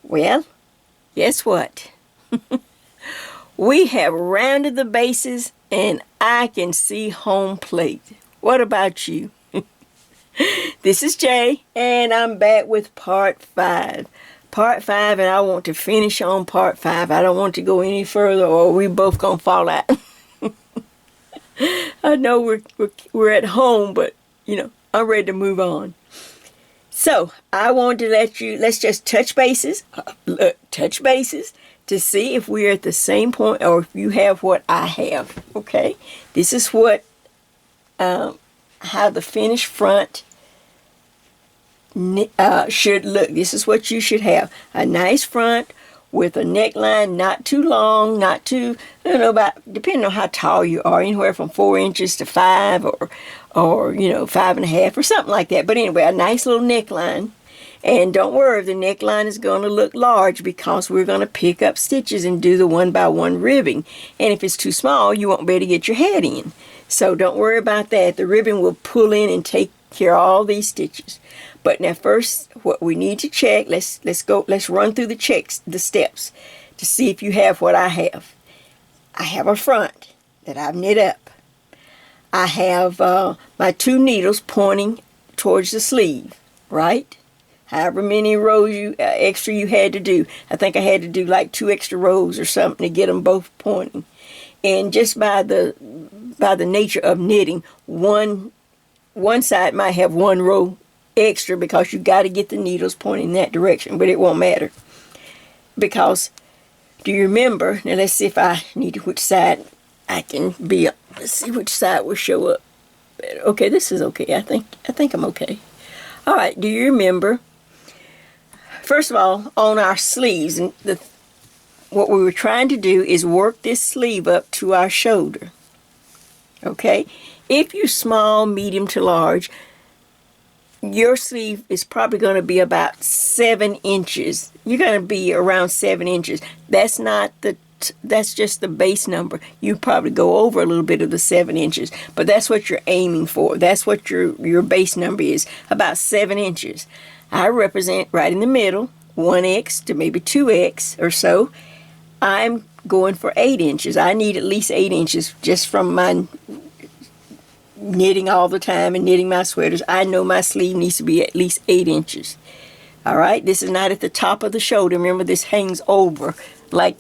Well, guess what? We have rounded the bases and I can see home plate. What about you? This is Jay and I'm back with part 5. Part 5, and I want to finish on part 5. I don't want to go any further or we both gonna fall out. I know we're at home, but I'm ready to move on. So I want to let's just touch bases. Touch bases to see if we're at the same point or if you have what I have. Okay, this is what how the finished front should look. This is what you should have: a nice front with a neckline not too long, not too, about, depending on how tall you are, anywhere from 4 inches to 5 or 5.5 or something like that. But anyway, a nice little neckline. And don't worry, the neckline is going to look large because we're going to pick up stitches and do the 1x1 ribbing. And if it's too small, you won't be able to get your head in. So don't worry about that. The ribbon will pull in and take care of all these stitches. But now first, what we need to check, let's run through the steps to see if you have what I have. I have a front that I've knit up. I have my 2 needles pointing towards the sleeve, right? However many rows extra you had to do. I think I had to do like 2 extra rows or something to get them both pointing. And just by the nature of knitting, one side might have 1 row extra because you got to get the needles pointing in that direction, but it won't matter. Because, do you remember, now let's see if I need which side I can be up. Let's see which side will show up better. Okay, this is okay. I think I'm okay. All right, do you remember, first of all, on our sleeves, and what we were trying to do is work this sleeve up to our shoulder. Okay? If you're small, medium to large, your sleeve is probably going to be about 7 inches. You're going to be around 7 inches. That's just the base number. You probably go over a little bit of the 7 inches, but that's what you're aiming for. That's what your base number is, about 7 inches. I represent right in the middle, 1x to maybe 2x or so. I'm going for 8 inches. I need at least 8 inches just from my knitting all the time and knitting my sweaters. I know my sleeve needs to be at least 8 inches. All right, this is not at the top of the shoulder. Remember, this hangs over like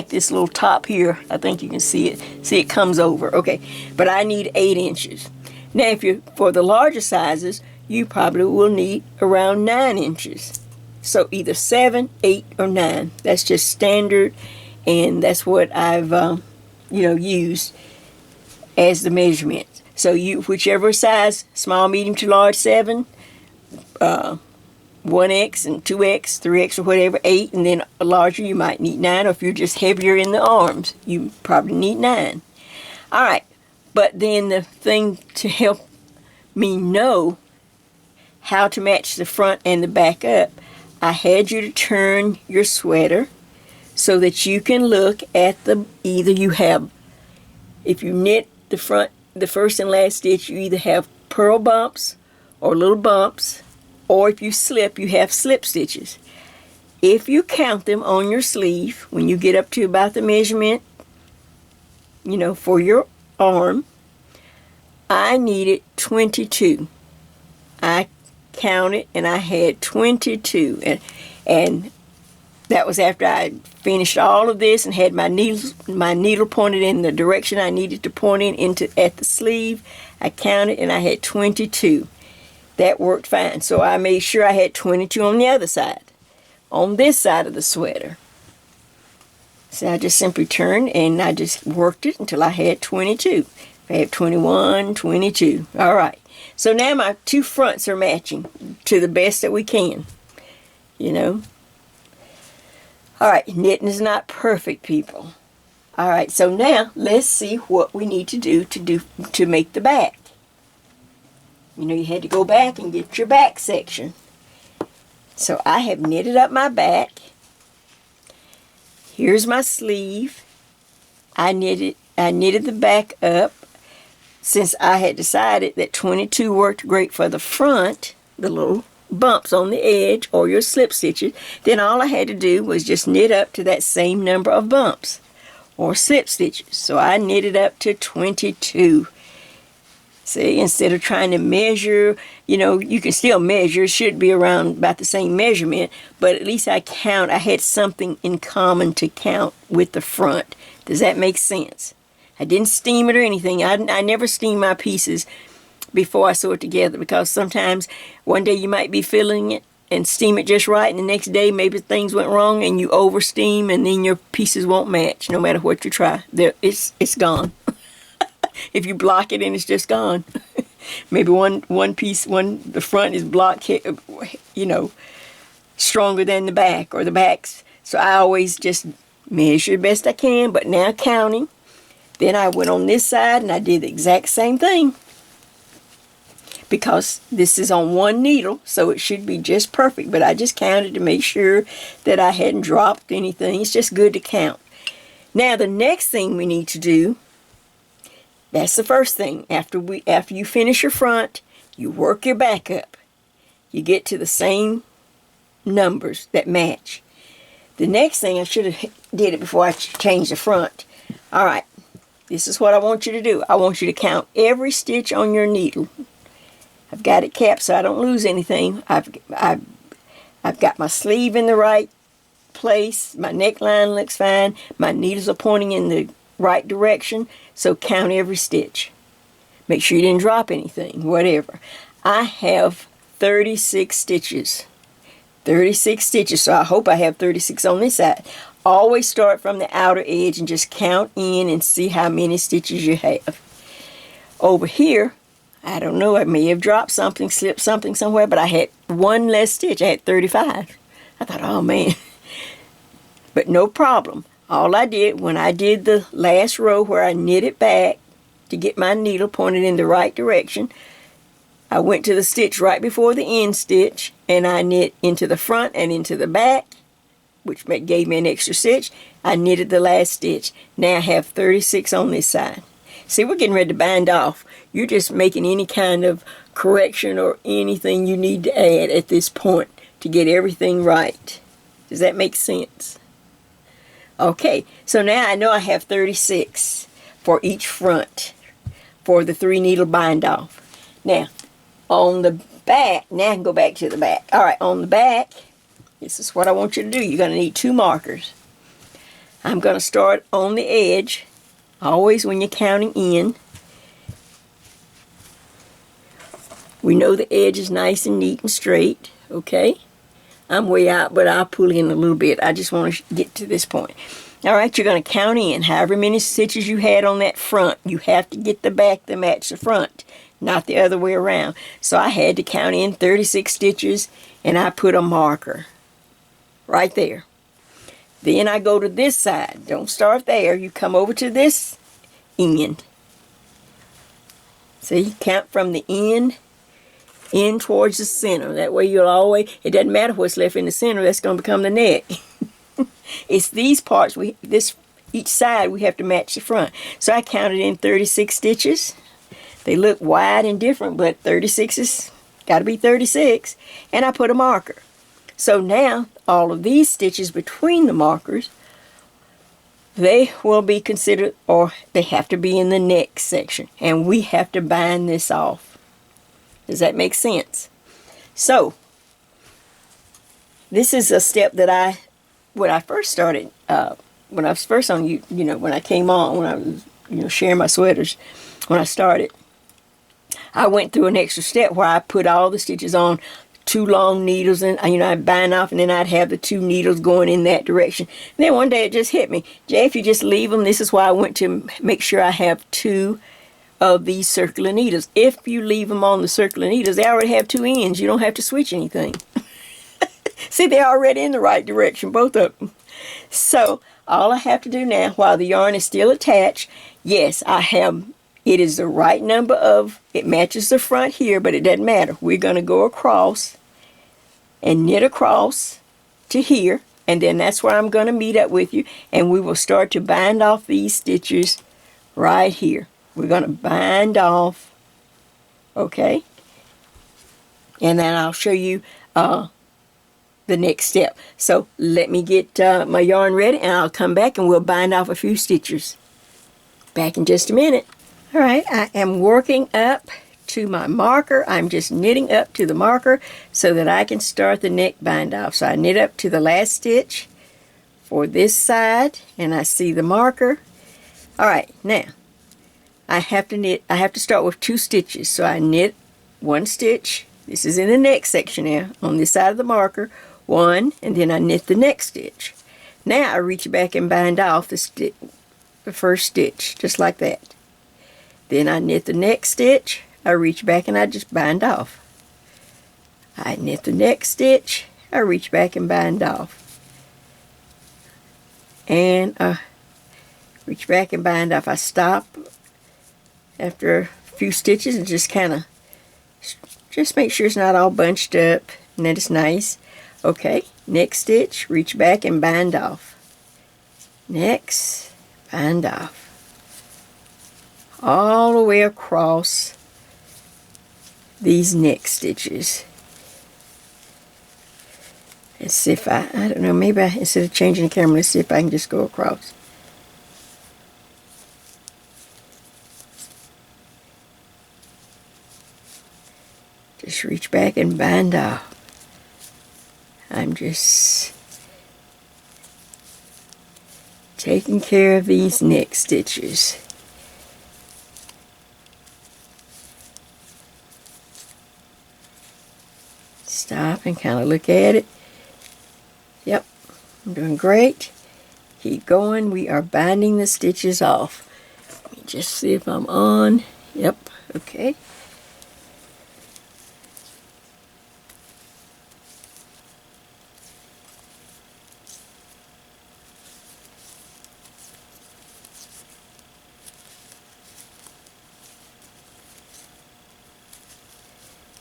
this little top here. I think you can see it. See, it comes over. Okay, but I need 8 inches. Now, if you're for the larger sizes, you probably will need around 9 inches. So either 7, 8, or 9. That's just standard, and that's what I've used as the measurement. So whichever size, small, medium to large, 7, 1x and 2x, 3x or whatever, 8, and then larger you might need 9, or if you're just heavier in the arms, you probably need 9. All right, but then the thing to help me know how to match the front and the back up, I had you to turn your sweater so that you can look at either you have, if you knit the first and last stitch, you either have purl bumps or little bumps, or if you slip, you have slip stitches. If you count them on your sleeve, when you get up to about the measurement, for your arm, I needed 22. I counted and I had 22. And that was after I finished all of this and had my needle pointed in the direction I needed to point at the sleeve. I counted and I had 22. That worked fine. So I made sure I had 22 on the other side, on this side of the sweater. So I just simply turned and I just worked it until I had 22. I have 21, 22. All right. So now my 2 fronts are matching to the best that we can. All right, knitting is not perfect, people. All right, so now let's see what we need to do to make the back. You had to go back and get your back section. So I have knitted up my back. Here's my sleeve. I knitted the back up since I had decided that 22 worked great for the front, the little bumps on the edge or your slip stitches, then all I had to do was just knit up to that same number of bumps or slip stitches. So I knitted up to 22. See, instead of trying to measure, you can still measure. It should be around about the same measurement, but at least I had something in common to count with the front. Does that make sense? I didn't steam it or anything. I never steam my pieces before I sew it together, because sometimes one day you might be filling it and steam it just right, and the next day maybe things went wrong and you over steam, and then your pieces won't match no matter what you try. It's gone. If you block it and it's just gone. Maybe one piece, the front is blocked, stronger than the back, or the back's. So I always just measure the best I can, but now counting. Then I went on this side and I did the exact same thing, because this is on one needle, so it should be just perfect. But I just counted to make sure that I hadn't dropped anything. It's just good to count. Now the next thing we need to do, that's the first thing. After you finish your front, you work your back up. You get to the same numbers that match. The next thing, I should have did it before I changed the front. All right, this is what I want you to do. I want you to count every stitch on your needle. I've got it capped so I don't lose anything. I've got my sleeve in the right place. My neckline looks fine. My needles are pointing in the right direction. So count every stitch. Make sure you didn't drop anything, whatever. I have 36 stitches. 36 stitches, so I hope I have 36 on this side. Always start from the outer edge and just count in and see how many stitches you have. Over here, I don't know, I may have dropped something, slipped something somewhere, but I had one less stitch. I had 35. I thought, oh man. But no problem. All I did, when I did the last row where I knitted back to get my needle pointed in the right direction, I went to the stitch right before the end stitch, and I knit into the front and into the back, which gave me an extra stitch. I knitted the last stitch. Now I have 36 on this side. See, we're getting ready to bind off. You're just making any kind of correction or anything you need to add at this point to get everything right. Does that make sense? Okay, so now I know I have 36 for each front for the 3 needle bind off. Now, on the back, now I can go back to the back. All right, on the back, this is what I want you to do. You're going to need 2 markers. I'm going to start on the edge. Always when you're counting in, we know the edge is nice and neat and straight, okay? I'm way out, but I'll pull in a little bit. I just want to get to this point. All right, you're going to count in however many stitches you had on that front. You have to get the back to match the front, not the other way around. So I had to count in 36 stitches, and I put a marker right there. Then I go to this side. Don't start there. You come over to this end. So you count from the end in towards the center. That way you'll always, it doesn't matter what's left in the center, that's going to become the neck. It's these parts, each side we have to match the front. So I counted in 36 stitches. They look wide and different, but 36 is got to be 36. And I put a marker. So now all of these stitches between the markers, they will be considered, or they have to be in the neck section. And we have to bind this off. Does that make sense? So, this is a step that when I first started, when I was first on, when I came on, when I was, sharing my sweaters, when I started, I went through an extra step where I put all the stitches on 2 long needles, and I'd bind off, and then I'd have the 2 needles going in that direction. And then one day it just hit me, Jay, if you just leave them, this is why I went to make sure I have 2 of these circular needles. If you leave them on the circular needles, they already have 2 ends. You don't have to switch anything. See, they're already in the right direction, both of them. So all I have to do now, while the yarn is still attached, yes, it is the right number of, it matches the front here, but it doesn't matter. We're going to go across and knit across to here, and then that's where I'm going to meet up with you, and we will start to bind off these stitches right here. We're going to bind off, okay? And then I'll show you the next step. So let me get my yarn ready, and I'll come back and we'll bind off a few stitches. Back in just a minute. All right, I am working up to my marker. I'm just knitting up to the marker so that I can start the neck bind off. So I knit up to the last stitch for this side, and I see the marker. All right, now I have to start with 2 stitches. So I knit 1 stitch. This is in the neck section now on this side of the marker. 1, and then I knit the next stitch. Now I reach back and bind off the first stitch, just like that. Then I knit the next stitch. I reach back and I just bind off. I knit the next stitch. I reach back and bind off. And reach back and bind off. I stop after a few stitches and just kind of just make sure it's not all bunched up and that it's nice. Okay, next stitch, reach back and bind off. Next, bind off. All the way across these neck stitches. Let's see if I don't know, maybe instead of changing the camera, let's see if I can just go across. Just reach back and bind off. I'm just taking care of these neck stitches. Stop and kind of look at it. Yep, I'm doing great. Keep going. We are binding the stitches off. Let me just see if I'm on. Yep, okay.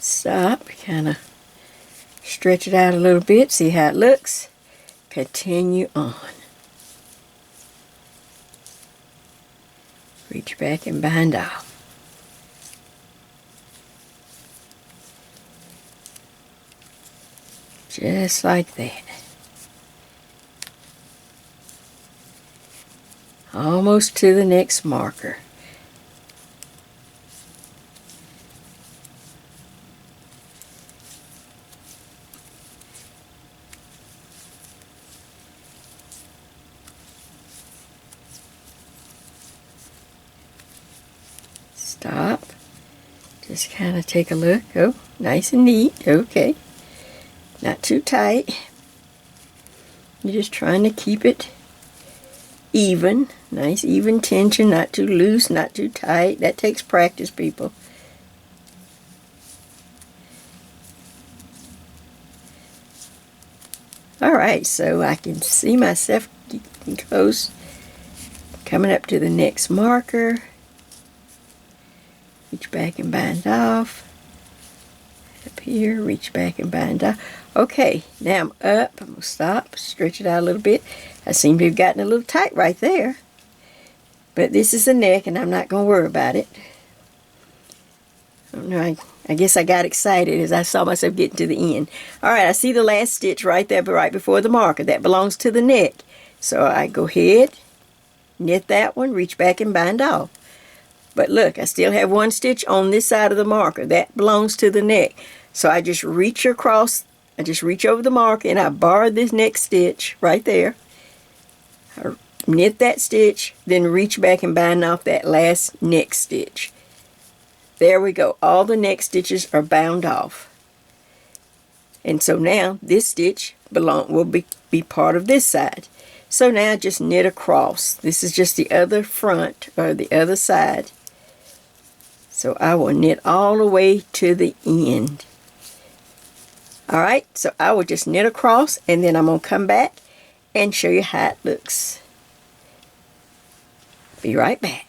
Stop, kind of stretch it out a little bit, see how it looks. Continue on. Reach back and bind off. Just like that. Almost to the next marker. Stop. Just kind of take a look. Oh, nice and neat. Okay. Not too tight. You're just trying to keep it even. Nice even tension. Not too loose, not too tight. That takes practice, people. Alright, so I can see myself getting close. Coming up to the next marker. Reach back and bind off. Up here, reach back and bind off. Okay, now I'm up. I'm going to stop, stretch it out a little bit. I seem to have gotten a little tight right there. But this is the neck, and I'm not going to worry about it. I don't know, I guess I got excited as I saw myself getting to the end. Alright, I see the last stitch right there, but right before the marker. That belongs to the neck. So I go ahead, knit that one, reach back and bind off. But look, I still have 1 stitch on this side of the marker. That belongs to the neck. So I just reach across, I just reach over the marker and I bar this next stitch right there. I knit that stitch, then reach back and bind off that last neck stitch. There we go. All the neck stitches are bound off. And so now this stitch will be part of this side. So now just knit across. This is just the other front or the other side. So I will knit all the way to the end. Alright, so I will just knit across and then I'm going to come back and show you how it looks. Be right back.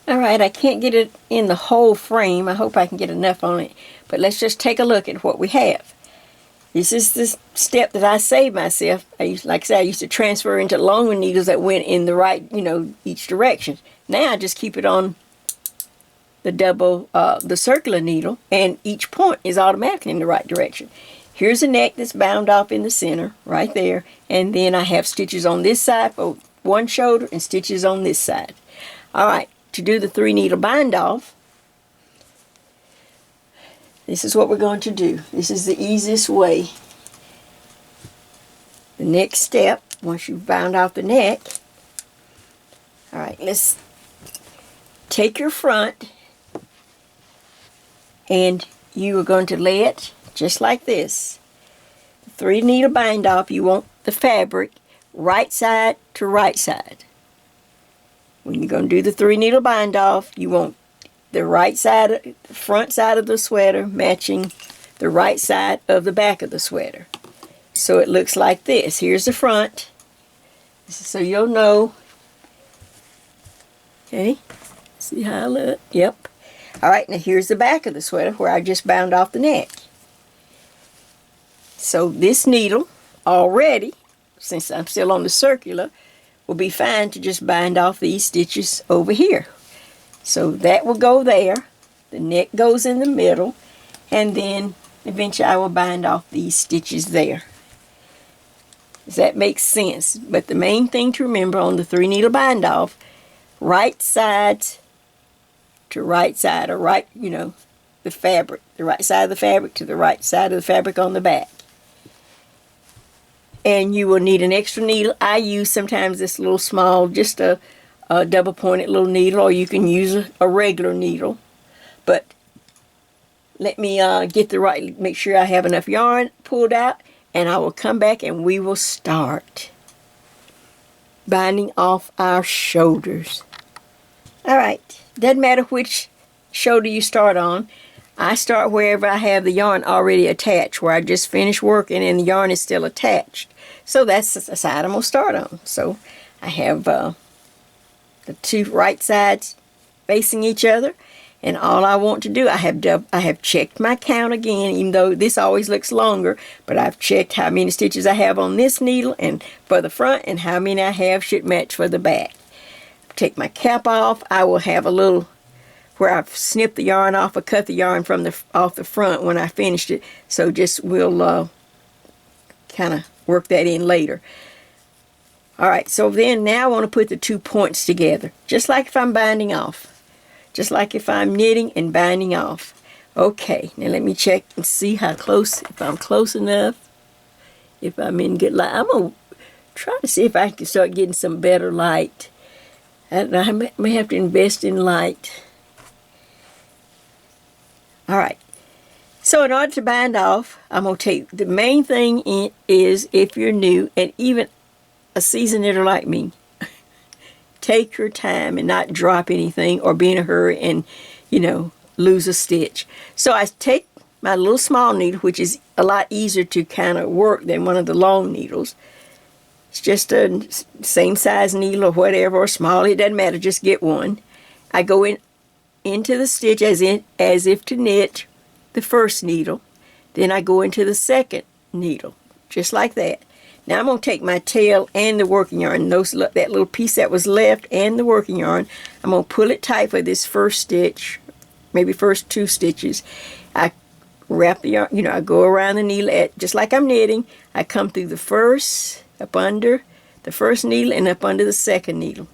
Alright, I can't get it in the whole frame. I hope I can get enough on it. But let's just take a look at what we have. This is the step that I saved myself. Like I said, I used to transfer into longer needles that went in the right, each direction. Now I just keep it on the circular needle, and each point is automatically in the right direction. Here's a neck that's bound off in the center, right there, and then I have stitches on this side for one shoulder and stitches on this side. All right, to do the 3 needle bind off, this is what we're going to do. This is the easiest way. The next step, once you've bound off the neck, all right, let's take your front, and you are going to lay it just like this. 3 needle bind off, you want the fabric right side to right side. When you're going to do the 3 needle bind off, you want the right side, the front side of the sweater matching the right side of the back of the sweater. So it looks like this. Here's the front, so you'll know. Okay, see how I look? Yep. All right, now here's the back of the sweater where I just bound off the neck. So this needle already, since I'm still on the circular, will be fine to just bind off these stitches over here. So that will go there, the neck goes in the middle, and then eventually I will bind off these stitches there. Does that make sense? But the main thing to remember on the 3 needle bind off, right sides to right side, or right, the fabric, the right side of the fabric to the right side of the fabric on the back. And you will need an extra needle. I use sometimes this little small, just a double pointed little needle, or you can use a regular needle. But let me make sure I have enough yarn pulled out, and I will come back and we will start binding off our shoulders. All right, doesn't matter which shoulder you start on. I start wherever I have the yarn already attached, where I just finished working and the yarn is still attached. So that's the side I'm going to start on. So I have the 2 right sides facing each other, and all I want to do, I have checked my count again, even though this always looks longer, but I've checked how many stitches I have on this needle and for the front, and how many I have should match for the back. Take my cap off. I will have a little where I've snipped the yarn off or cut the yarn from off the front when I finished it. So we'll kind of work that in later. All right, so then now I want to put the 2 points together, just like if I'm binding off, just like if I'm knitting and binding off. Okay, now let me check and see how close, if I'm close enough, if I'm in good light. I'm going to try to see if I can start getting some better light. I may have to invest in light. All right, so in order to bind off, I'm going to take, the main thing is, if you're new, and even a seasoned knitter like me, take your time and not drop anything or be in a hurry and, lose a stitch. So I take my little small needle, which is a lot easier to kind of work than one of the long needles. It's just a same size needle or whatever, or small, it doesn't matter, just get one. I go into the stitch as if to knit the first needle. Then I go into the second needle, just like that. Now I'm going to take my tail and the working yarn, that little piece that was left and the working yarn, I'm going to pull it tight for this first stitch, maybe first 2 stitches. I wrap the yarn, I go around the needle just like I'm knitting. I come through the first, up under the first needle and up under the second needle.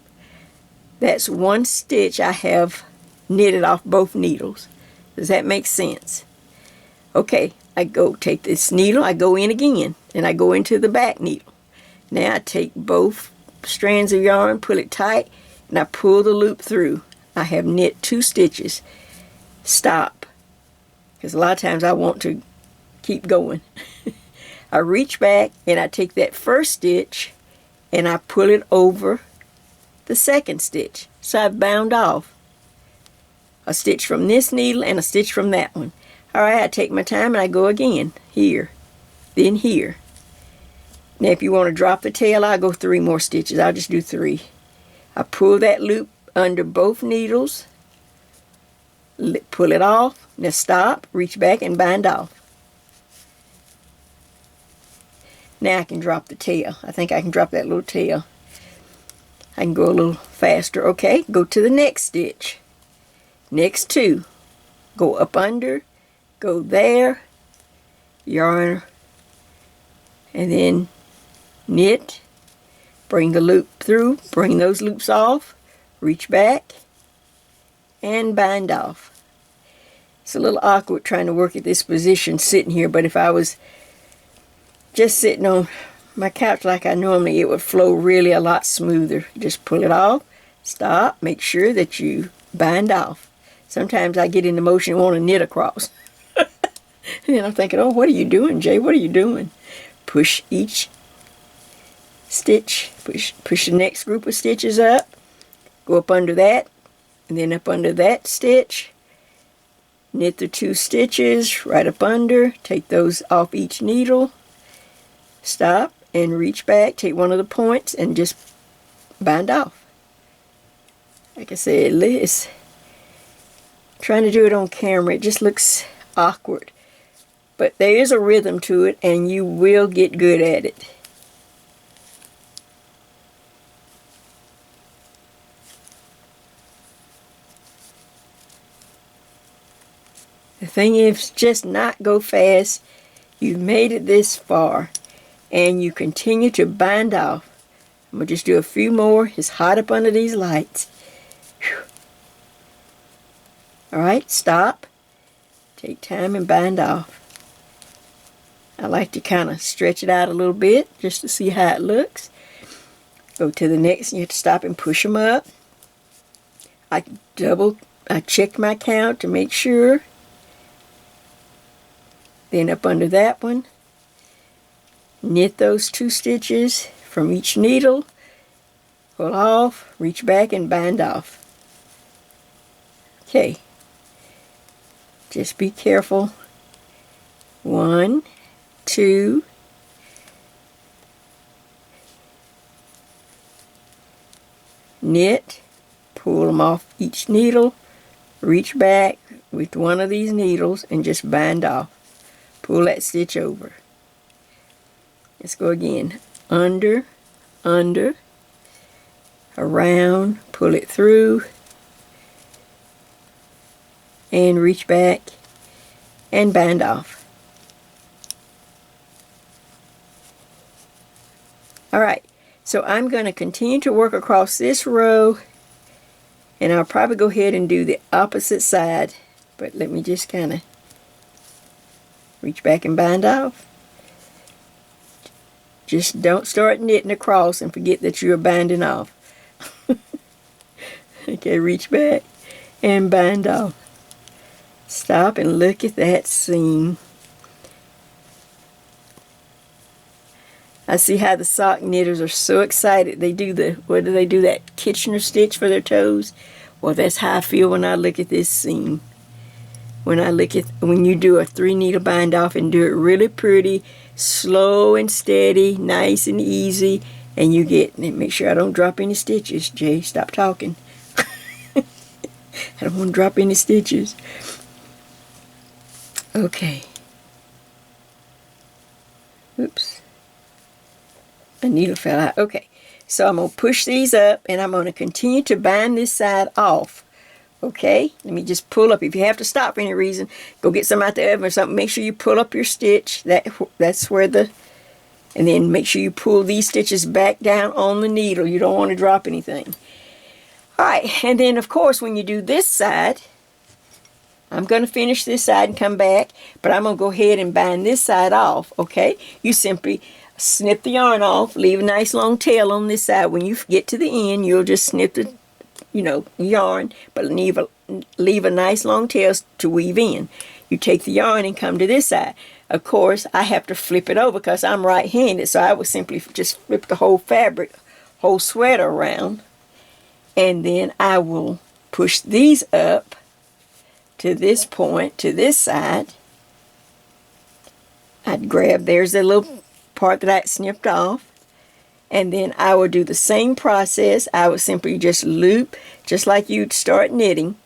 That's 1 stitch I have knitted off both needles. Does that make sense? Okay, I go take this needle, I go in again, and I go into the back needle. Now I take both strands of yarn, pull it tight, and I pull the loop through. I have knit 2 stitches. Stop, because a lot of times I want to keep going. I reach back and I take that first stitch and I pull it over the second stitch. So I've bound off a stitch from this needle and a stitch from that one. All right, I take my time and I go again, here, then here. Now if you want to drop the tail, I'll go 3 more stitches. I'll just do 3. I pull that loop under both needles, pull it off, now stop, reach back and bind off. Now I can drop the tail. I think I can drop that little tail. I can go a little faster. Okay, go to the next stitch. Next 2, go up under, go there, yarn, and then knit, bring the loop through, bring those loops off, reach back, and bind off. It's a little awkward trying to work at this position sitting here, but if I was just sitting on my couch like I normally, it would flow really a lot smoother. Just pull it off, stop, make sure that you bind off. Sometimes I get in the motion and want to knit across. And then I'm thinking, oh, what are you doing, Jay? What are you doing? Push each stitch, push the next group of stitches up, go up under that, and then up under that stitch, knit the 2 stitches right up under, take those off each needle, stop, and reach back, take one of the points, and just bind off. Like I said, Liz, trying to do it on camera, it just looks awkward. But there is a rhythm to it, and you will get good at it. The thing is, just not go fast. You've made it this far, and you continue to bind off. I'm going to just do a few more. It's hot up under these lights. Whew. All right, stop. Take time and bind off. I like to kind of stretch it out a little bit just to see how it looks. Go to the next, and you have to stop and push them up. I checked my count to make sure. Then up under that one, knit those 2 stitches from each needle, pull off, reach back, and bind off. Okay, just be careful. 1, 2, knit, pull them off each needle, reach back with one of these needles, and just bind off. Pull that stitch over. Let's go again. Under, under, around, pull it through, and reach back and bind off. Alright, so I'm going to continue to work across this row, and I'll probably go ahead and do the opposite side, but let me just kind of reach back and bind off. Just don't start knitting across and forget that you're binding off. Okay, reach back and bind off. Stop and look at that seam. I see how the sock knitters are so excited. They do what do they do, that Kitchener stitch for their toes? Well, that's how I feel when I look at this seam. When you do a 3 needle bind off and do it really pretty, slow and steady, nice and easy, and you get, and make sure I don't drop any stitches. Jay, stop talking. I don't want to drop any stitches. Okay. Oops. A needle fell out. Okay. So I'm going to push these up, and I'm going to continue to bind this side off. Okay, let me just pull up. If you have to stop for any reason, go get some out the oven or something. Make sure you pull up your stitch. That's where and then make sure you pull these stitches back down on the needle. You don't want to drop anything. Alright, and then of course when you do this side, I'm going to finish this side and come back, but I'm going to go ahead and bind this side off, okay? You simply snip the yarn off, leave a nice long tail on this side. When you get to the end, you'll just snip the yarn, but leave a nice long tail to weave in. You take the yarn and come to this side. Of course, I have to flip it over because I'm right-handed, so I would simply just flip the whole fabric, whole sweater around, and then I will push these up to this point, to this side. I'd grab, there's the little part that I snipped off, and then I would do the same process. I would simply just loop, just like you'd start knitting,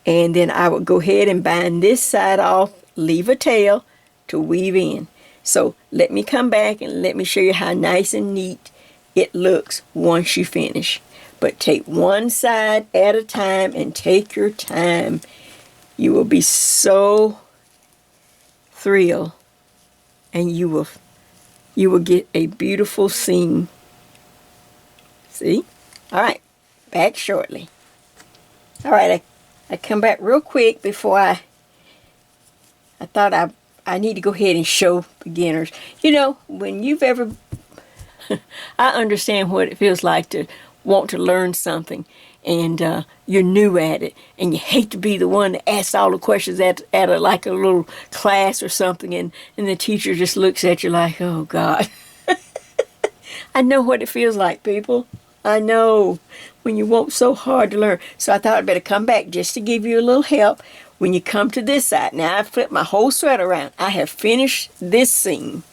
and then I would go ahead and bind this side off, leave a tail to weave in. So let me come back and let me show you how nice and neat it looks once you finish. But take one side at a time and take your time. You will be so thrilled, and you will get a beautiful seam. See? All right, back shortly. All right, I come back real quick before I thought I need to go ahead and show beginners. You know, when you've ever, I understand what it feels like to want to learn something, and you're new at it, and you hate to be the one that asks all the questions at like a little class or something, and the teacher just looks at you like, oh God. I know what it feels like, people. I know when you want so hard to learn. So I thought I'd better come back just to give you a little help when you come to this side. Now I've flipped my whole sweater around. I have finished this seam.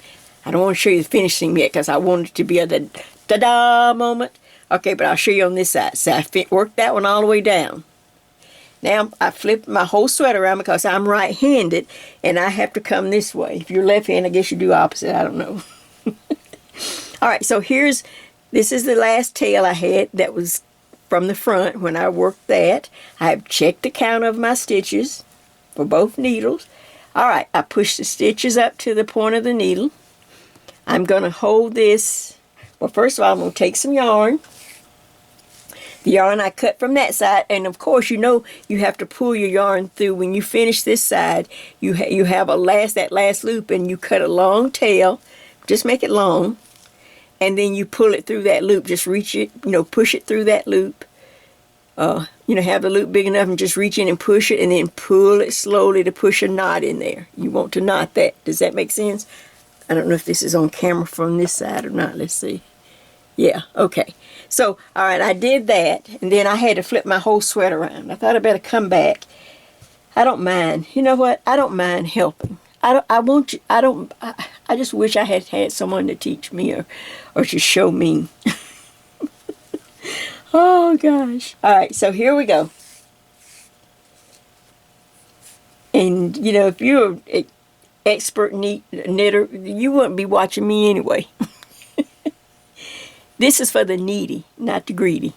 I don't want to show you the finished seam yet because I want it to be a da-da moment. Okay, but I'll show you on this side. So I worked that one all the way down. Now I flipped my whole sweater around because I'm right-handed and I have to come this way. If you're left-handed, I guess you do opposite. I don't know. All right, so this is the last tail I had that was from the front when I worked that. I have checked the count of my stitches for both needles. All right, I push the stitches up to the point of the needle. I'm going to hold this. Well, first of all, I'm going to take some yarn. The yarn I cut from that side, and of course, you know you have to pull your yarn through. When you finish this side, you have that last loop, and you cut a long tail. Just make it long. And then you pull it through that loop. Just reach it, push it through that loop. Have the loop big enough and just reach in and push it and then pull it slowly to push a knot in there. You want to knot that. Does that make sense? I don't know if this is on camera from this side or not. Let's see. Yeah, okay. So, all right, I did that, and then I had to flip my whole sweater around. I thought I'd better come back. I don't mind. You know what? I don't mind helping. I just wish I had someone to teach me or to show me. Oh gosh. All right, so here we go. And if you're an expert knitter, you wouldn't be watching me anyway. This is for the needy, not the greedy.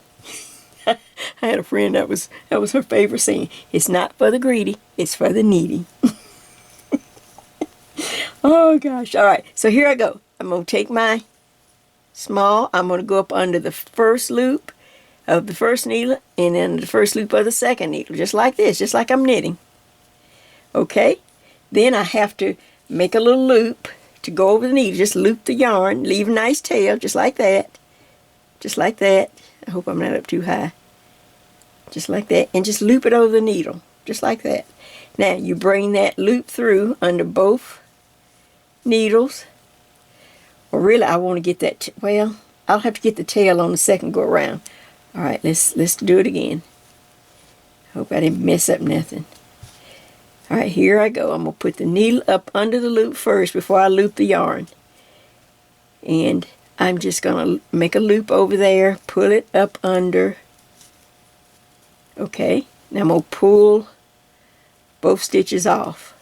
I had a friend that was her favorite saying. It's not for the greedy, it's for the needy. Oh gosh. All right, so here I go. I'm going to take my small, I'm going to go up under the first loop of the first needle and then the first loop of the second needle, just like this, just like I'm knitting. Okay, then I have to make a little loop to go over the needle. Just loop the yarn, leave a nice tail, just like that. Just like that. I hope I'm not up too high. Just like that, and just loop it over the needle, just like that. Now you bring that loop through under both needles. Or really, I want to get that. Well, I'll have to get the tail on the second go around. All right, let's do it again. Hope I didn't mess up nothing. All right, here I go. I'm gonna put the needle up under the loop first before I loop the yarn, and I'm just gonna make a loop over there, pull it up under. Okay, now I'm gonna pull both stitches off.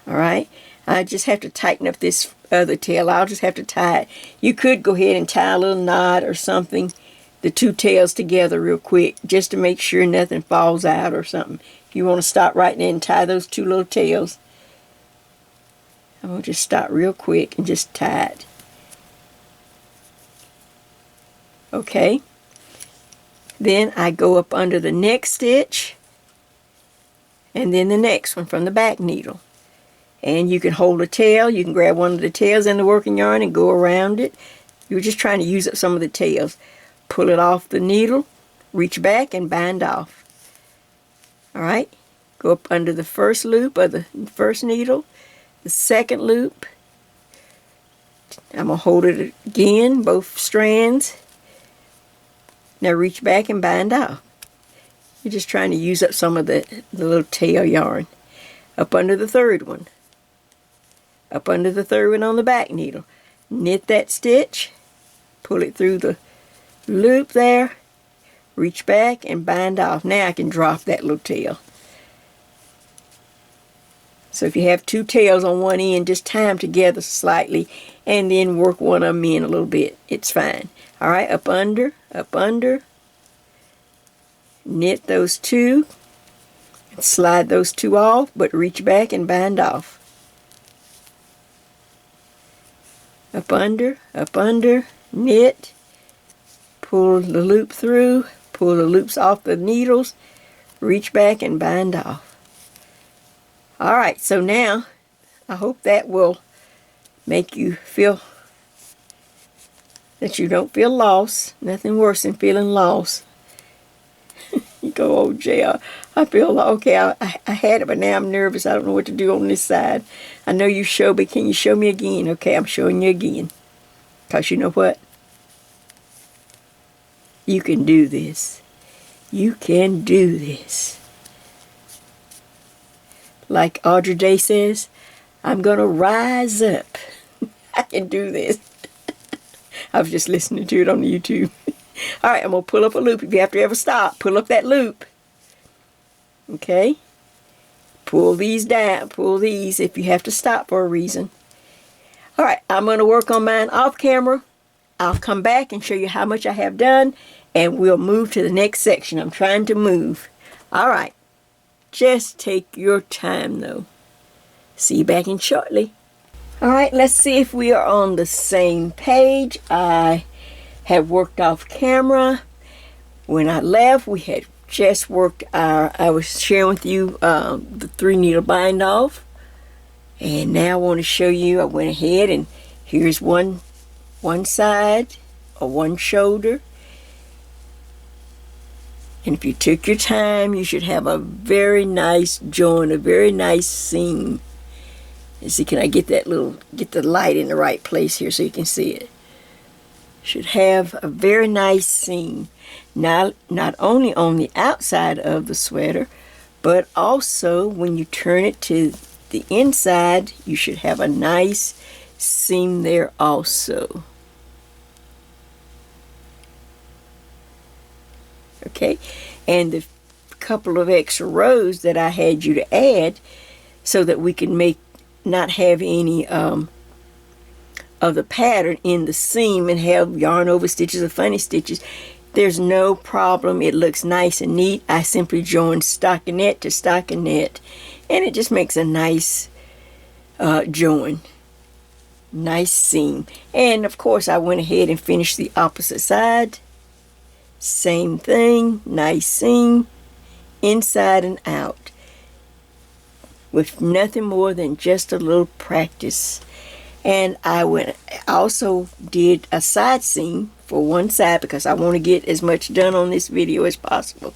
All right, I just have to tighten up this other tail. I'll just have to tie it. You could go ahead and tie a little knot or something, the two tails together real quick, just to make sure nothing falls out or something. If you want to stop right there and tie those two little tails, I'm going to just stop real quick and just tie it. Okay. Then I go up under the next stitch and then the next one from the back needle. And you can hold a tail. You can grab one of the tails in the working yarn and go around it. You're just trying to use up some of the tails. Pull it off the needle, reach back and bind off. All right, go up under the first loop of the first needle, the second loop. I'm going to hold it again, both strands. Now reach back and bind off. You're just trying to use up some of the little tail yarn. Up under the third one. Up under the third one on the back needle. Knit that stitch, pull it through the loop there, reach back and bind off. Now I can drop that little tail. So if you have two tails on one end, just tie them together slightly and then work one of them in a little bit. It's fine. All right, up under, knit those two, slide those two off, but reach back and bind off. Up under, knit, pull the loop through, pull the loops off the needles, reach back and bind off. All right, so now I hope that will make you feel that you don't feel lost. Nothing worse than feeling lost. You go, oh, Jay, I feel okay. I had it, but now I'm nervous. I don't know what to do on this side. I know you showed me. Can you show me again? Okay, I'm showing you again. Because you know what? You can do this. You can do this. Like Audrey Day says, I'm going to rise up. I can do this. I was just listening to it on YouTube. All right, I'm going to pull up a loop. If you have to ever stop, pull up that loop. Okay? Pull these down. Pull these if you have to stop for a reason. All right, I'm going to work on mine off camera. I'll come back and show you how much I have done, and we'll move to the next section. I'm trying to move. All right. Just take your time, though. See you back in shortly. All right, let's see if we are on the same page. I have worked off camera. When I left, we had just worked I was sharing with you the 3-needle bind off. And now I want to show you, I went ahead and here's one side or one shoulder. And if you took your time, you should have a very nice join, a very nice seam. And see, can I get the light in the right place here so you can see it? Should have a very nice seam. Not only on the outside of the sweater, but also when you turn it to the inside, you should have a nice seam there also. Okay, and the couple of extra rows that I had you to add so that we can not have any of the pattern in the seam and have yarn over stitches or funny stitches. There's no problem. It looks nice and neat. I simply join stockinette to stockinette, and it just makes a nice join. Nice seam. And of course I went ahead and finished the opposite side. Same thing, nice seam, inside and out, with nothing more than just a little practice. And I also did a side seam for one side because I want to get as much done on this video as possible.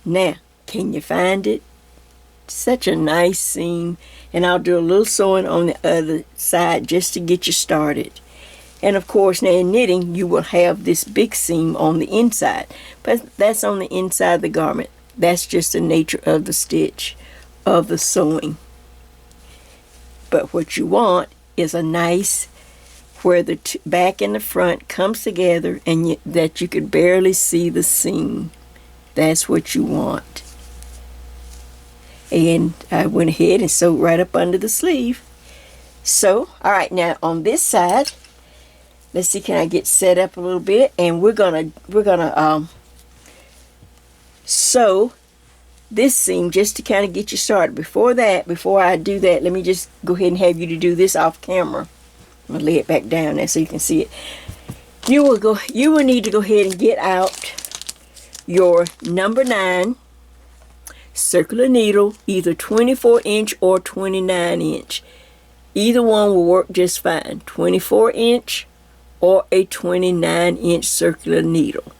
Now, can you find it? Such a nice seam. And I'll do a little sewing on the other side just to get you started. And of course, now in knitting, you will have this big seam on the inside. But that's on the inside of the garment. That's just the nature of the stitch, of the sewing. But what you want is a nice, where the back and the front comes together and that you could barely see the seam. That's what you want. And I went ahead and sewed right up under the sleeve. So, all right, now on this side, let's see, can I get set up a little bit? And we're gonna sew this seam just to kind of get you started. Before I do that, let me just go ahead and have you to do this off camera. I'm gonna lay it back down there so you can see it. You will need to go ahead and get out your number 9 circular needle, either 24-inch or 29-inch. Either one will work just fine. 24-inch or a 29-inch circular needle.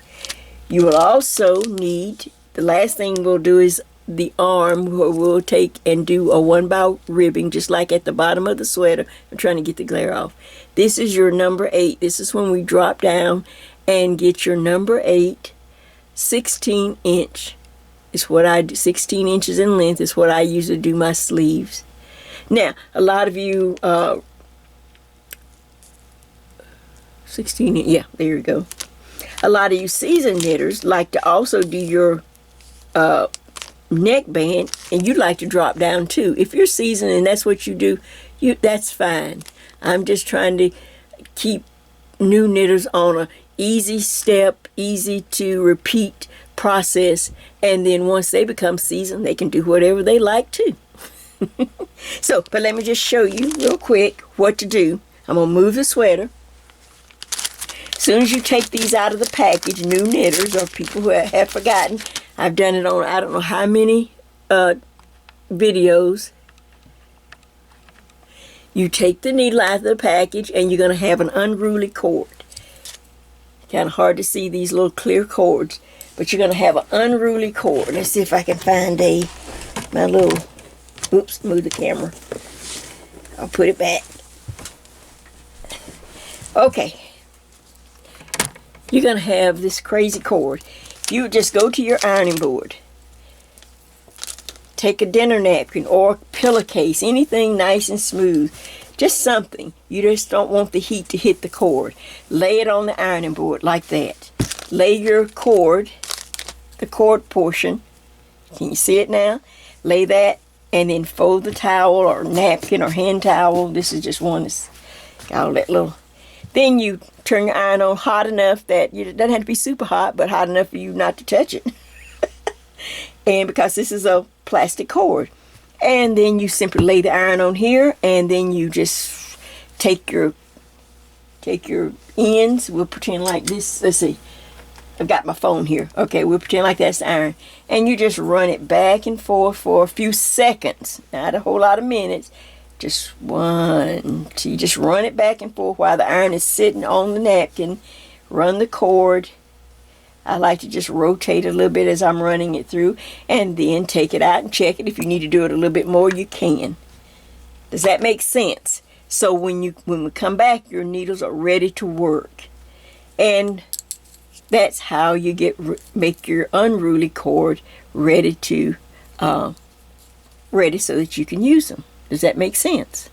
You will also need, the last thing we'll do is the arm, where we'll take and do a 1x ribbing just like at the bottom of the sweater. I'm trying to get the glare off. This is your number 8. This is when we drop down and get your number 8. 16-inch is what I do. 16 inches in length is what I use to do my sleeves. Now, a lot of you 16, yeah, there you go. A lot of you seasoned knitters like to also do your neckband and you'd like to drop down too. If you're seasoned and that's what you do, that's fine. I'm just trying to keep new knitters on a easy step, easy to repeat process, and then once they become seasoned, they can do whatever they like too. So, but let me just show you real quick what to do. I'm going to move the sweater. As soon as you take these out of the package, new knitters or people who have forgotten, I've done it on I don't know how many videos. You take the needle out of the package and you're going to have an unruly cord. Kind of hard to see these little clear cords, but you're going to have an unruly cord. Let's see if I can find my little, oops, move the camera. I'll put it back. Okay. You're going to have this crazy cord. You would just go to your ironing board. Take a dinner napkin or a pillowcase, anything nice and smooth. Just something. You just don't want the heat to hit the cord. Lay it on the ironing board like that. Lay your cord, the cord portion. Can you see it now? Lay that and then fold the towel or napkin or hand towel. This is just one that's got all that little. Then you turn your iron on hot enough that it doesn't have to be super hot, but hot enough for you not to touch it. And because this is a plastic cord. And then you simply lay the iron on here, and then you just take your ends. We'll pretend like this. Let's see. I've got my phone here. Okay, we'll pretend like that's the iron. And you just run it back and forth for a few seconds. Not a whole lot of minutes. Just one, two. You just run it back and forth while the iron is sitting on the napkin. Run the cord. I like to just rotate a little bit as I'm running it through, and then take it out and check it. If you need to do it a little bit more, you can. Does that make sense? So when we come back, your needles are ready to work. And that's how you make your unruly cord ready so that you can use them. Does that make sense?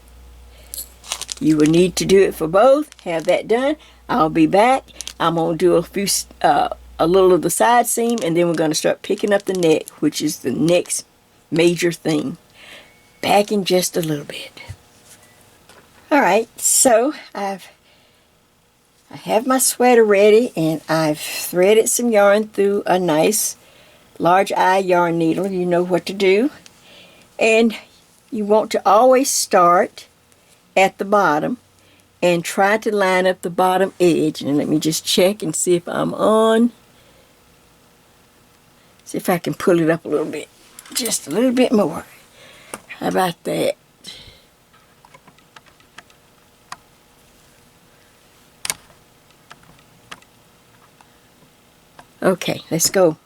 You will need to do it for both. Have that done. I'll be back. I'm going to do a little of the side seam, and then we're going to start picking up the neck, which is the next major thing. Back in just a little bit. Alright, so I have my sweater ready, and I've threaded some yarn through a nice large eye yarn needle. You know what to do. And you want to always start at the bottom and try to line up the bottom edge. And let me just check and see if I'm on. See if I can pull it up a little bit. Just a little bit more. How about that? Okay, let's go.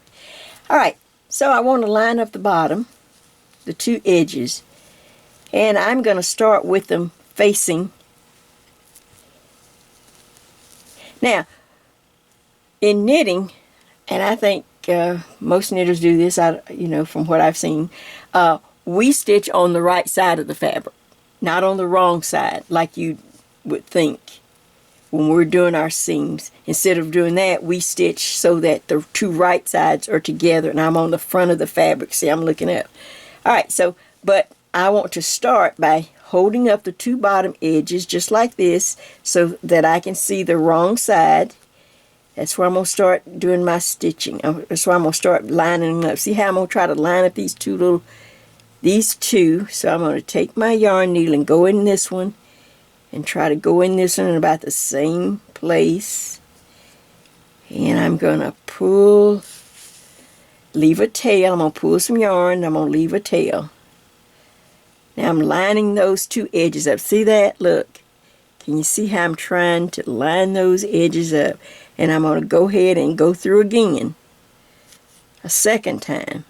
Alright, so I want to line up the bottom, the two edges. And I'm going to start with them facing. Now, in knitting, and I think most knitters do this, from what I've seen, we stitch on the right side of the fabric, not on the wrong side, like you would think when we're doing our seams. Instead of doing that, we stitch so that the two right sides are together, and I'm on the front of the fabric. See, I'm looking up. Alright, so, but I want to start by holding up the two bottom edges just like this so that I can see the wrong side. That's where I'm going to start doing my stitching. That's where I'm going to start lining them up. See how I'm going to try to line up these two. So I'm going to take my yarn needle and go in this one and try to go in this one in about the same place. And I'm going to pull, leave a tail. I'm going to pull some yarn. I'm going to leave a tail. Now I'm lining those two edges up. See that? Look. Can you see how I'm trying to line those edges up? And I'm going to go ahead and go through again. A second time.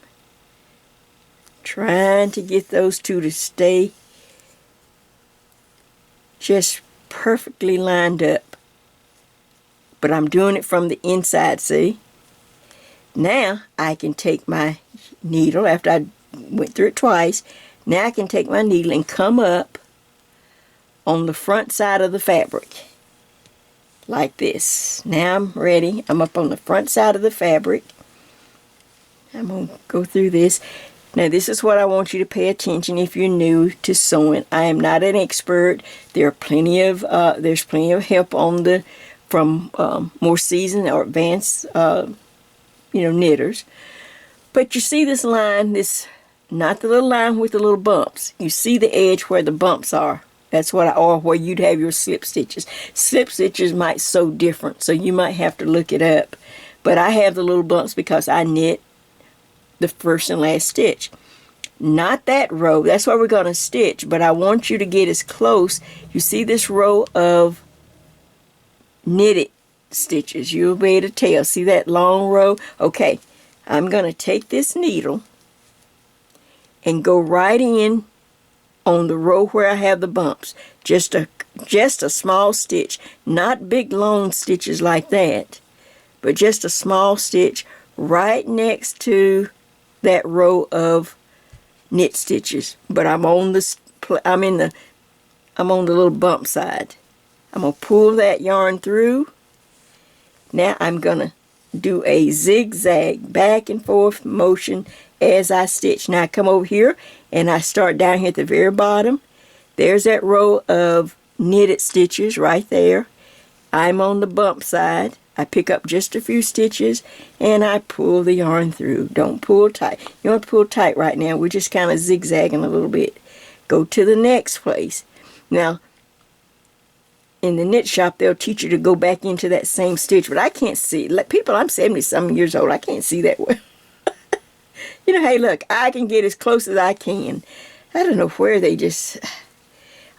Trying to get those two to stay just perfectly lined up. But I'm doing it from the inside, see? Now I can take my needle after I went through it twice. Now I can take my needle and come up on the front side of the fabric. Like this. Now I'm ready. I'm up on the front side of the fabric. I'm going to go through this. Now this is what I want you to pay attention if you're new to sewing. I am not an expert. There are plenty of there's plenty of help on the from more seasoned or advanced knitters. But you see this line, this not the little line with the little bumps. You see the edge where the bumps are. That's what or where you'd have your slip stitches. Slip stitches might sew different, so you might have to look it up. But I have the little bumps because I knit the first and last stitch. Not that row, that's where we're going to stitch, but I want you to get as close. You see this row of knitted stitches, you'll be able to tell. See that long row? Okay, I'm going to take this needle and go right in on the row where I have the bumps. Just a small stitch, not big long stitches like that, but just a small stitch right next to that row of knit stitches. But I'm on the little bump side. I'm gonna pull that yarn through. Now I'm gonna do a zigzag back and forth motion as I stitch. Now I come over here and I start down here at the very bottom. There's that row of knitted stitches right there. I'm on the bump side. I pick up just a few stitches and I pull the yarn through. Don't pull tight. You don't have to pull tight right now. We're just kind of zigzagging a little bit. Go to the next place. Now, in the knit shop, they'll teach you to go back into that same stitch, but I can't see. Like people, I'm 70-something years old. I can't see that well. Hey, look, I can get as close as I can. I don't know where they just...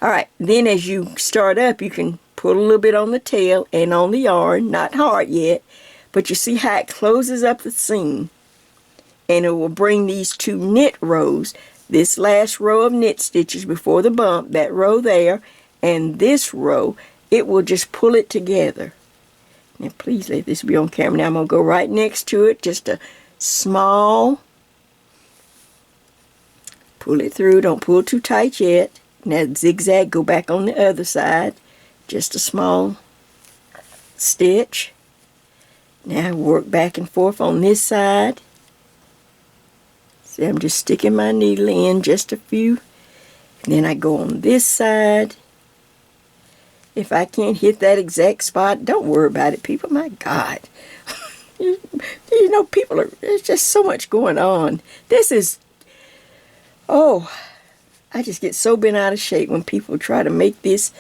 All right, then as you start up, you can pull a little bit on the tail and on the yarn, not hard yet, but you see how it closes up the seam, and it will bring these two knit rows, this last row of knit stitches before the bump, that row there, and this row, it will just pull it together. Now please let this be on camera. Now I'm going to go right next to it, just a small, pull it through, don't pull too tight yet. Now zigzag, go back on the other side. Just a small stitch. Now work back and forth on this side. See, I'm just sticking my needle in just a few. And then I go on this side. If I can't hit that exact spot, don't worry about it, people. My God. People there's just so much going on. This is, I just get so bent out of shape when people try to make this.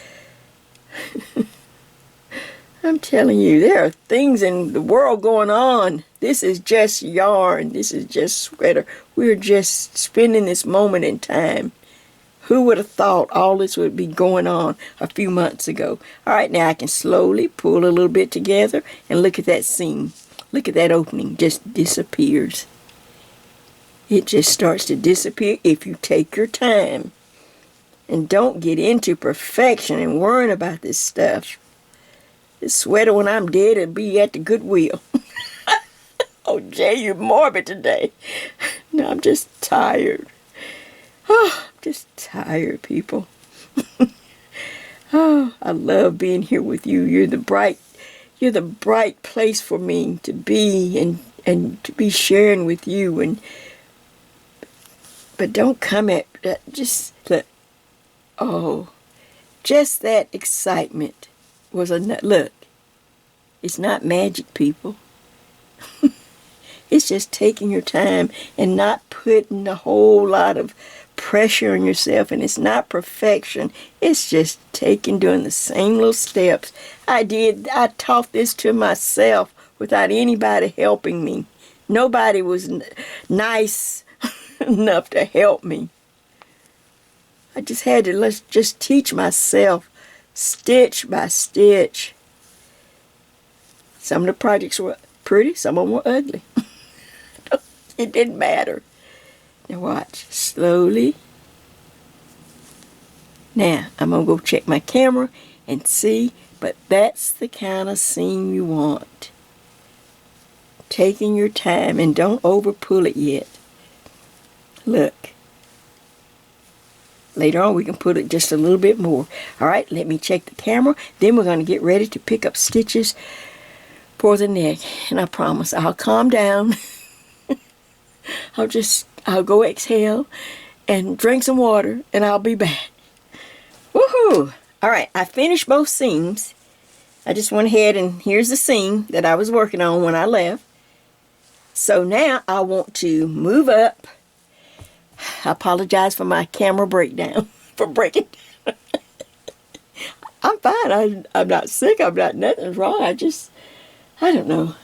I'm telling you, there are things in the world going on. This is just yarn. This is just sweater. We're just spending this moment in time. Who would have thought all this would be going on a few months ago? All right, now I can slowly pull a little bit together and look at that seam. Look at that opening. Just disappears. It just starts to disappear if you take your time. And don't get into perfection and worrying about this stuff. This sweater, when I'm dead, it'll be at the Goodwill. Oh, Jay, you're morbid today. No, I'm just tired. Oh, I'm just tired, people. Oh, I love being here with you. You're the bright place for me to be and to be sharing with you. But don't come at just that excitement was look. It's not magic, people. It's just taking your time and not putting a whole lot of pressure on yourself, and it's not perfection. It's just doing the same little steps. I taught this to myself without anybody helping me. Nobody was nice enough to help me. I just had to just teach myself stitch by stitch. Some of the projects were pretty, some of them were ugly. It didn't matter. Now watch, slowly. Now, I'm going to go check my camera and see, but that's the kind of seam you want. Taking your time, and don't over pull it yet. Look. Later on, we can put it just a little bit more. All right, let me check the camera. Then we're going to get ready to pick up stitches for the neck. And I promise I'll calm down. I'll go exhale and drink some water, and I'll be back. Woohoo! All right, I finished both seams. I just went ahead and here's the seam that I was working on when I left. So now I want to move up. I apologize for my camera breakdown, for breaking down. I'm fine. I'm not sick. I'm not, nothing's wrong. I don't know.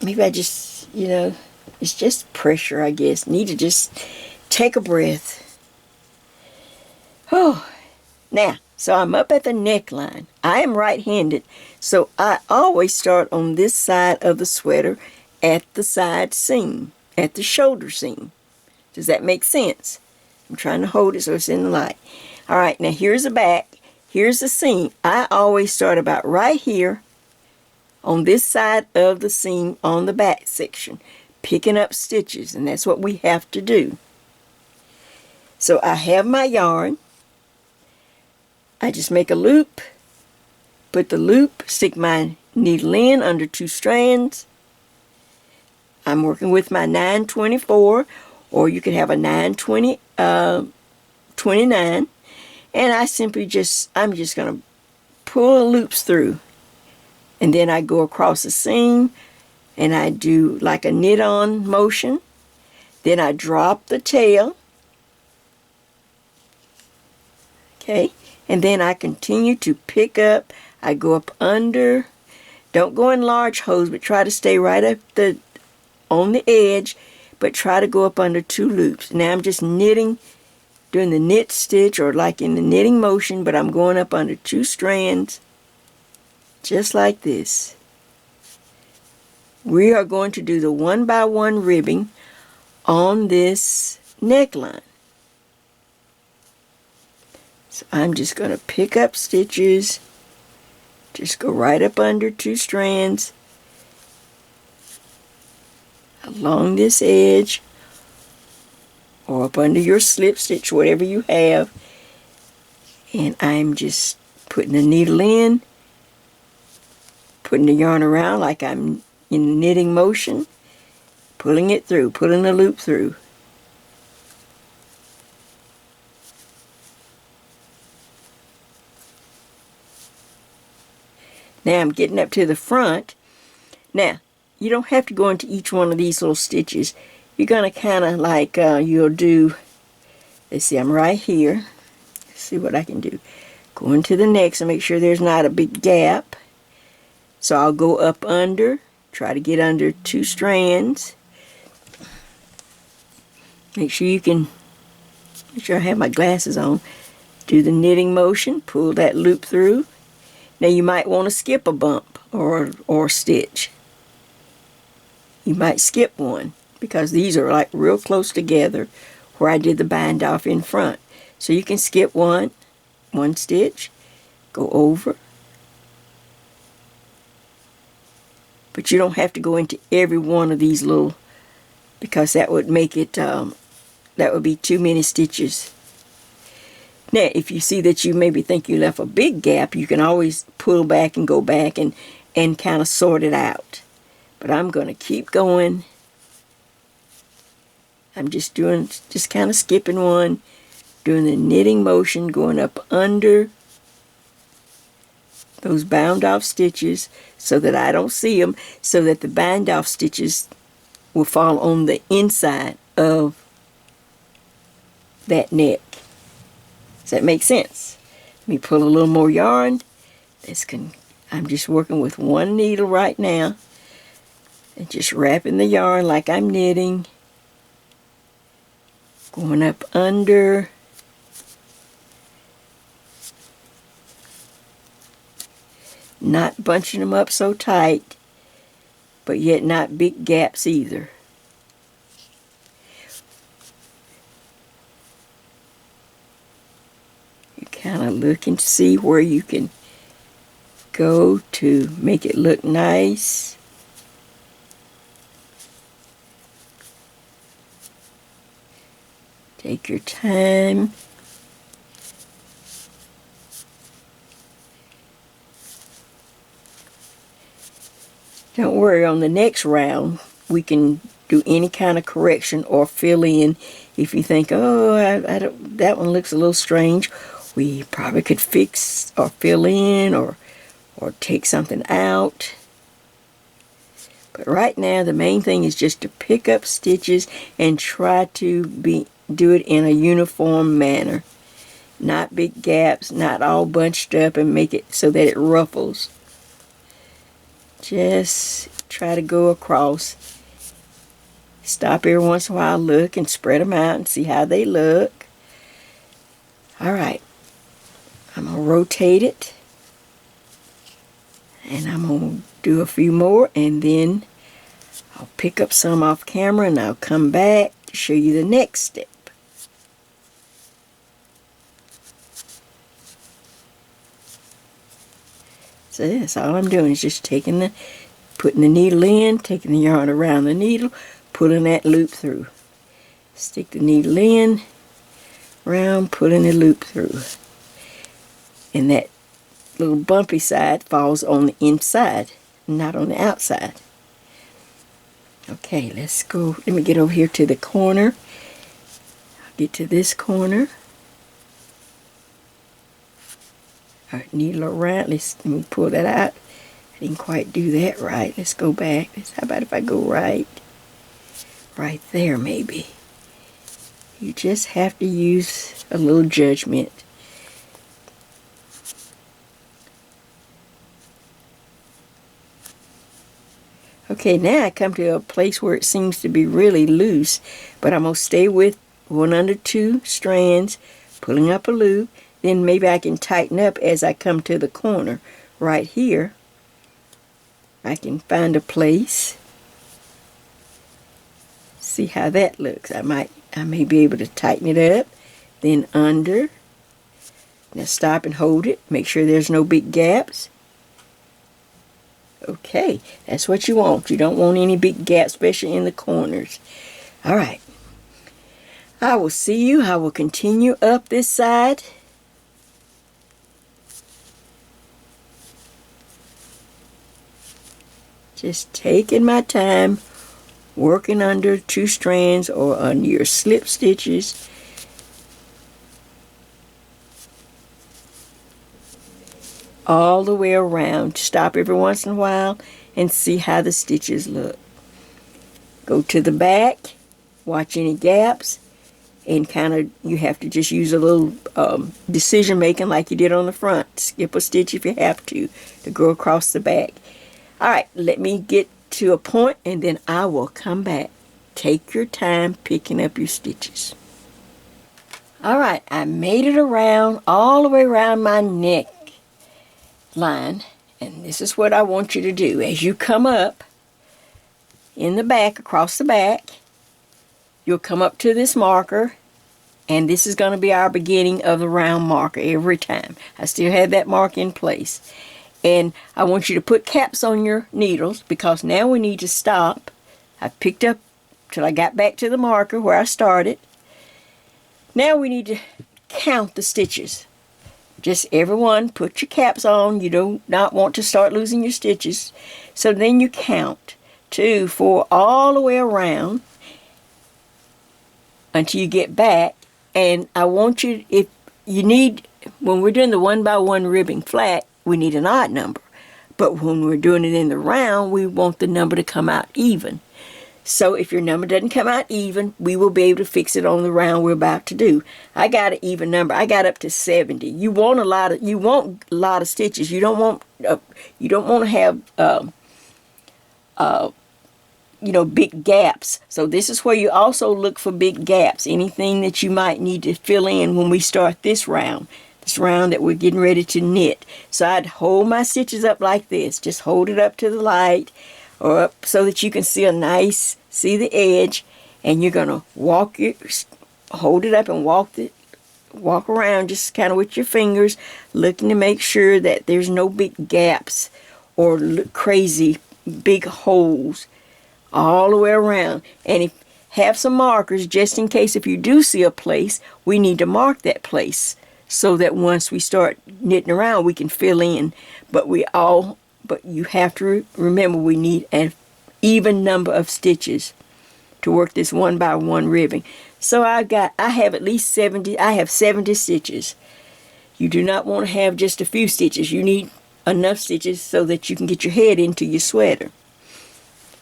Maybe I just, it's just pressure, I guess. Need to just take a breath. Oh, now, so I'm up at the neckline. I am right-handed, so I always start on this side of the sweater at the side seam, at the shoulder seam. Does that make sense? I'm trying to hold it so it's in the light. All right, now here's the back. Here's the seam. I always start about right here on this side of the seam on the back section, picking up stitches, and that's what we have to do. So I have my yarn. I just make a loop, put the loop, stick my needle in under 2 strands. I'm working with my 924, or you could have a 929, and I'm just going to pull loops through, and then I go across the seam, and I do like a knit-on motion. Then I drop the tail, okay, and then I continue to pick up. I go up under. Don't go in large holes, but try to stay right up on the edge, but try to go up under 2 loops. Now I'm just knitting, doing the knit stitch, or like in the knitting motion, but I'm going up under 2 strands, just like this. We are going to do the 1x1 ribbing on this neckline. So I'm just going to pick up stitches, just go right up under 2 strands, along this edge, or up under your slip stitch, whatever you have, and I'm just putting the needle in, putting the yarn around like I'm in knitting motion, pulling it through, pulling the loop through. Now I'm getting up to the front. Now, you don't have to go into each one of these little stitches. You're going to kind of like, you'll do, let's see, I'm right here. Let's see what I can do. Go into the next and make sure there's not a big gap. So I'll go up under, try to get under 2 strands. Make sure I have my glasses on. Do the knitting motion, pull that loop through. Now you might want to skip a bump or stitch. You might skip one because these are like real close together where I did the bind off in front. So you can skip one stitch, go over. But you don't have to go into every one of these little, because that would make it, that would be too many stitches. Now, if you see that you maybe think you left a big gap, you can always pull back and go back and kind of sort it out. But I'm going to keep going. I'm just kind of skipping one, doing the knitting motion, going up under those bound off stitches so that I don't see them, so that the bind off stitches will fall on the inside of that neck. Does that make sense? Let me pull a little more yarn. I'm just working with 1 needle right now and just wrapping the yarn like I'm knitting. Going up under. Not bunching them up so tight, but yet not big gaps either. You kind of look and see where you can go to make it look nice. Take your time. Don't worry, on the next round, we can do any kind of correction or fill in. If you think, oh, I don't, that one looks a little strange, we probably could fix or fill in or take something out. But right now, the main thing is just to pick up stitches and try to do it in a uniform manner. Not big gaps, not all bunched up and make it so that it ruffles. Just try to go across. Stop every once in a while, look and spread them out and see how they look. Alright, I'm going to rotate it. And I'm going to do a few more, and then I'll pick up some off camera and I'll come back to show you the next step. So that's all I'm doing, is just putting the needle in, taking the yarn around the needle, pulling that loop through. Stick the needle in, round, pulling the loop through. And that little bumpy side falls on the inside, not on the outside. Okay, let's go. Let me get over here to the corner. I'll get to this corner. Alright, needle around. Let me pull that out. I didn't quite do that right. Let's go back. How about if I go right there maybe. You just have to use a little judgment. Okay, now I come to a place where it seems to be really loose, but I'm going to stay with 1 under 2 strands, pulling up a loop. Then maybe I can tighten up as I come to the corner. Right here, I can find a place. See how that looks. I may be able to tighten it up. Then under. Now stop and hold it. Make sure there's no big gaps. Okay, that's what you want. You don't want any big gaps, especially in the corners. Alright. I will see you. I will continue up this side. Just taking my time, working under 2 strands or under your slip stitches. All the way around. Stop every once in a while and see how the stitches look. Go to the back, watch any gaps, and you have to just use a little decision making like you did on the front. Skip a stitch if you have to go across the back. Alright, let me get to a point and then I will come back. Take your time picking up your stitches. Alright, I made it around, all the way around my neck line, and this is what I want you to do. As you come up in the back, across the back, you'll come up to this marker, and this is going to be our beginning of the round marker every time. I still have that mark in place. And I want you to put caps on your needles, because now we need to stop. I picked up till I got back to the marker where I started. Now we need to count the stitches. Just everyone put your caps on. You do not want to start losing your stitches. So then you count 2, 4, all the way around until you get back. And I want you, if you need, when we're doing the 1 by 1 ribbing flat, we need an odd number. But when we're doing it in the round, we want the number to come out even. So if your number doesn't come out even, we will be able to fix it on the round we're about to do. I got an even number. I got up to 70. You want a lot of stitches. You don't want to have big gaps. So this is where you also look for big gaps. Anything that you might need to fill in when we start this round that we're getting ready to knit. So I'd hold my stitches up like this. Just hold it up to the light or up so that you can see see the edge, and you're gonna hold it up and walk around just kind of with your fingers, looking to make sure that there's no big gaps or crazy big holes all the way around. And have some markers just in case if you do see a place, we need to mark that place so that once we start knitting around we can fill in. But you have to remember we need even number of stitches to work this 1 by 1 ribbing. So I have at least 70, I have 70 stitches. You do not want to have just a few stitches. You need enough stitches so that you can get your head into your sweater.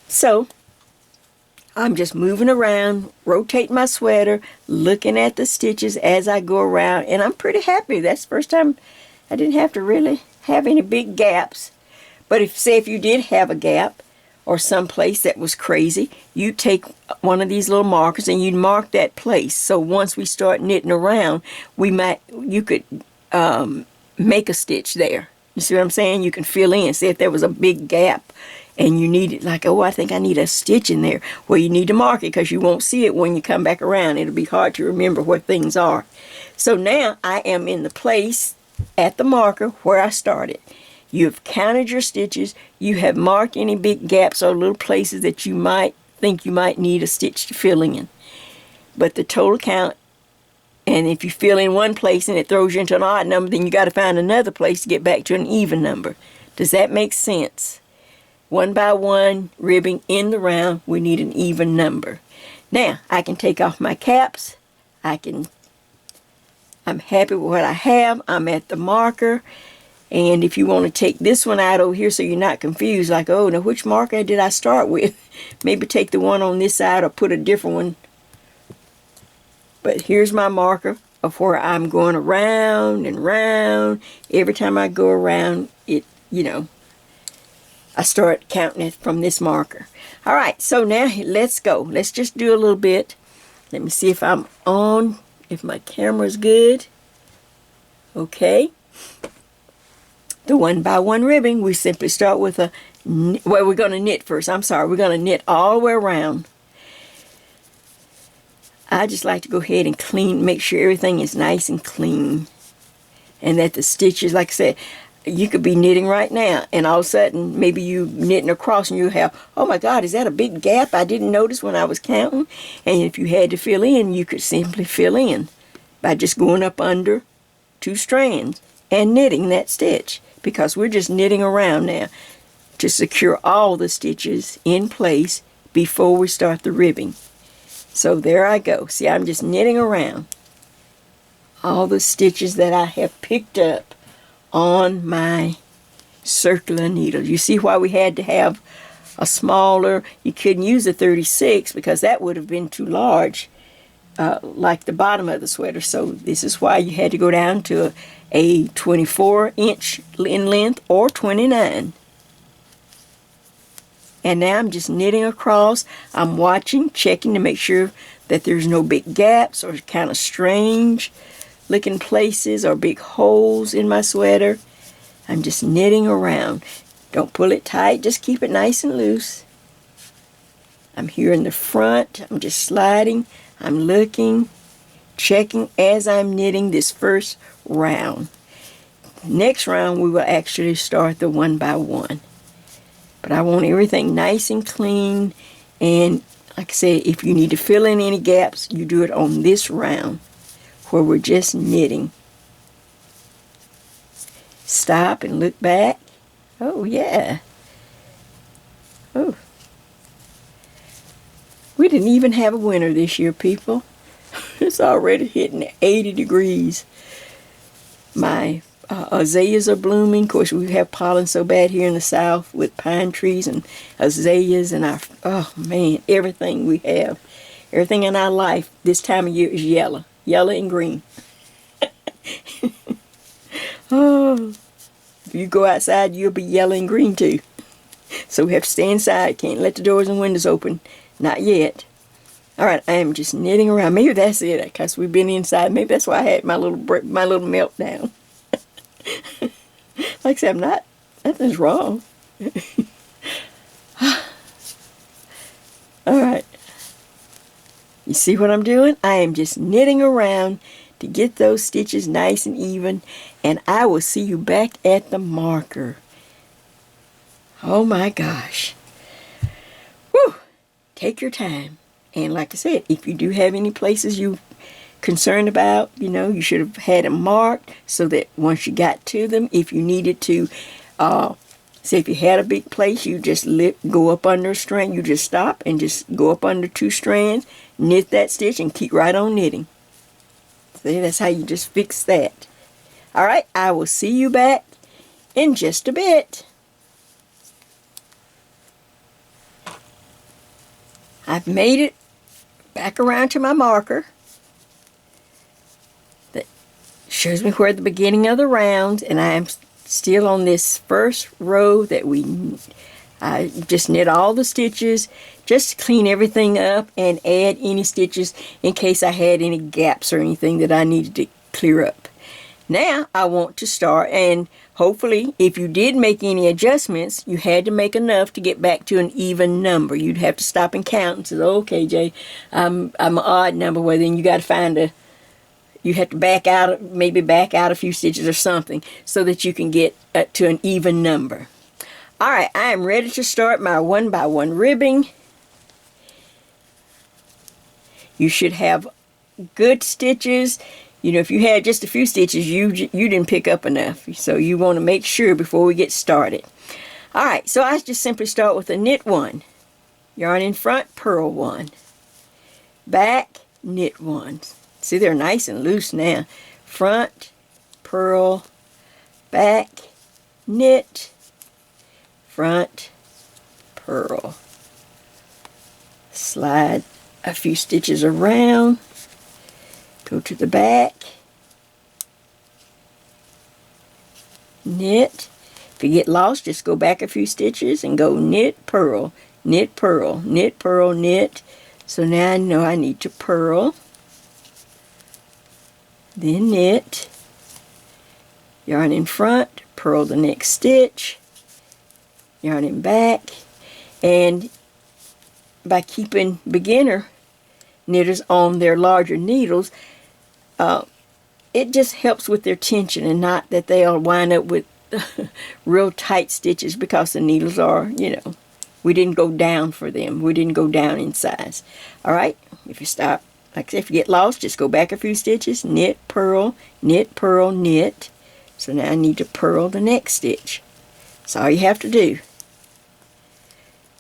So I'm just moving around, rotating my sweater, looking at the stitches as I go around, and I'm pretty happy. That's the first time I didn't have to really have any big gaps. But if you did have a gap or some place that was crazy, you take one of these little markers and you'd mark that place. So once we start knitting around, you could make a stitch there. You see what I'm saying? You can fill in. See if there was a big gap and you need it, like, oh, I think I need a stitch in there. Well, you need to mark it because you won't see it when you come back around. It'll be hard to remember where things are. So now I am in the place at the marker where I started. You've counted your stitches. You have marked any big gaps or little places that you might think you might need a stitch to fill in. But the total count, and if you fill in one place and it throws you into an odd number, then you got to find another place to get back to an even number. Does that make sense? 1 by 1 ribbing in the round, we need an even number. Now, I can take off my caps. I'm happy with what I have. I'm at the marker. And if you want to take this one out over here so you're not confused, like, oh, now which marker did I start with? Maybe take the one on this side or put a different one. But here's my marker of where I'm going around and round. Every time I go around, I start counting it from this marker. All right, so now let's go. Let's just do a little bit. Let me see if I'm on, if my camera's good. Okay. The 1 by 1 ribbing, we simply start with we're going to knit first. I'm sorry, we're going to knit all the way around. I just like to go ahead and make sure everything is nice and clean. And that the stitches, like I said, you could be knitting right now, and all of a sudden, maybe you knitting across and you have, oh my God, is that a big gap I didn't notice when I was counting? And if you had to fill in, you could simply fill in by just going up under 2 strands and knitting that stitch, because we're just knitting around now to secure all the stitches in place before we start the ribbing. So there I go. See, I'm just knitting around all the stitches that I have picked up on my circular needle. You see why we had to have a smaller, you couldn't use a 36 because that would have been too large, like the bottom of the sweater. So this is why you had to go down to a 24-inch in length or 29. And now I'm just knitting across. I'm watching, checking to make sure that there's no big gaps or kind of strange looking places or big holes in my sweater. I'm just knitting around. Don't pull it tight, just keep it nice and loose. I'm here in the front. I'm just sliding. I'm looking, checking as I'm knitting this first round. Next round we will actually start the 1 by 1. But I want everything nice and clean, and like I said, if you need to fill in any gaps, you do it on this round where we're just knitting. Stop and look back. Oh yeah. Oh. We didn't even have a winter this year, people. It's already hitting 80 degrees. My azaleas are blooming. Of course, we have pollen so bad here in the south with pine trees and azaleas and oh man, everything we have. Everything in our life this time of year is yellow. Yellow and green. Oh, if you go outside, you'll be yellow and green too. So we have to stay inside. Can't let the doors and windows open. Not yet. All right, I am just knitting around. Maybe that's it, because we've been inside. Maybe that's why I had my little meltdown. Like I said, nothing's wrong. All right. You see what I'm doing? I am just knitting around to get those stitches nice and even, and I will see you back at the marker. Oh my gosh. Whew. Take your time. And like I said, if you do have any places you're concerned about, you should have had them marked so that once you got to them, if you needed to See, if you had a big place, you just go up under a strand. You just stop and just go up under 2 strands, knit that stitch, and keep right on knitting. See, that's how you just fix that. All right, I will see you back in just a bit. I've made it back around to my marker that shows me where the beginning of the round, and I am still on this first row that I just knit all the stitches just to clean everything up and add any stitches in case I had any gaps or anything that I needed to clear up. Now I want to start, and hopefully if you did make any adjustments, you had to make enough to get back to an even number. You'd have to stop and count and say, okay, Jay, I'm an odd number. Well, then you got to find you have to back out, maybe back out a few stitches or something so that you can get to an even number. All right, I am ready to start my 1x1 ribbing. You should have good stitches. You know, if you had just a few stitches, you didn't pick up enough. So you want to make sure before we get started. All right, so I just simply start with a knit 1. Yarn in front, purl 1. Back, knit 1. See, they're nice and loose now. Front, purl, back, knit, front, purl. Slide a few stitches around. Go to the back, knit. If you get lost, just go back a few stitches and go knit, purl, knit, purl, knit, purl, knit. So now I know I need to purl, then knit, yarn in front, purl the next stitch, yarn in back, and by keeping beginner knitters on their larger needles, it just helps with their tension and not that they'll wind up with real tight stitches because the needles are, you know, we didn't go down for them. We didn't go down in size. All right, if you stop, like I said, if you get lost, just go back a few stitches, knit, purl, knit, purl, knit. So now I need to purl the next stitch. That's all you have to do.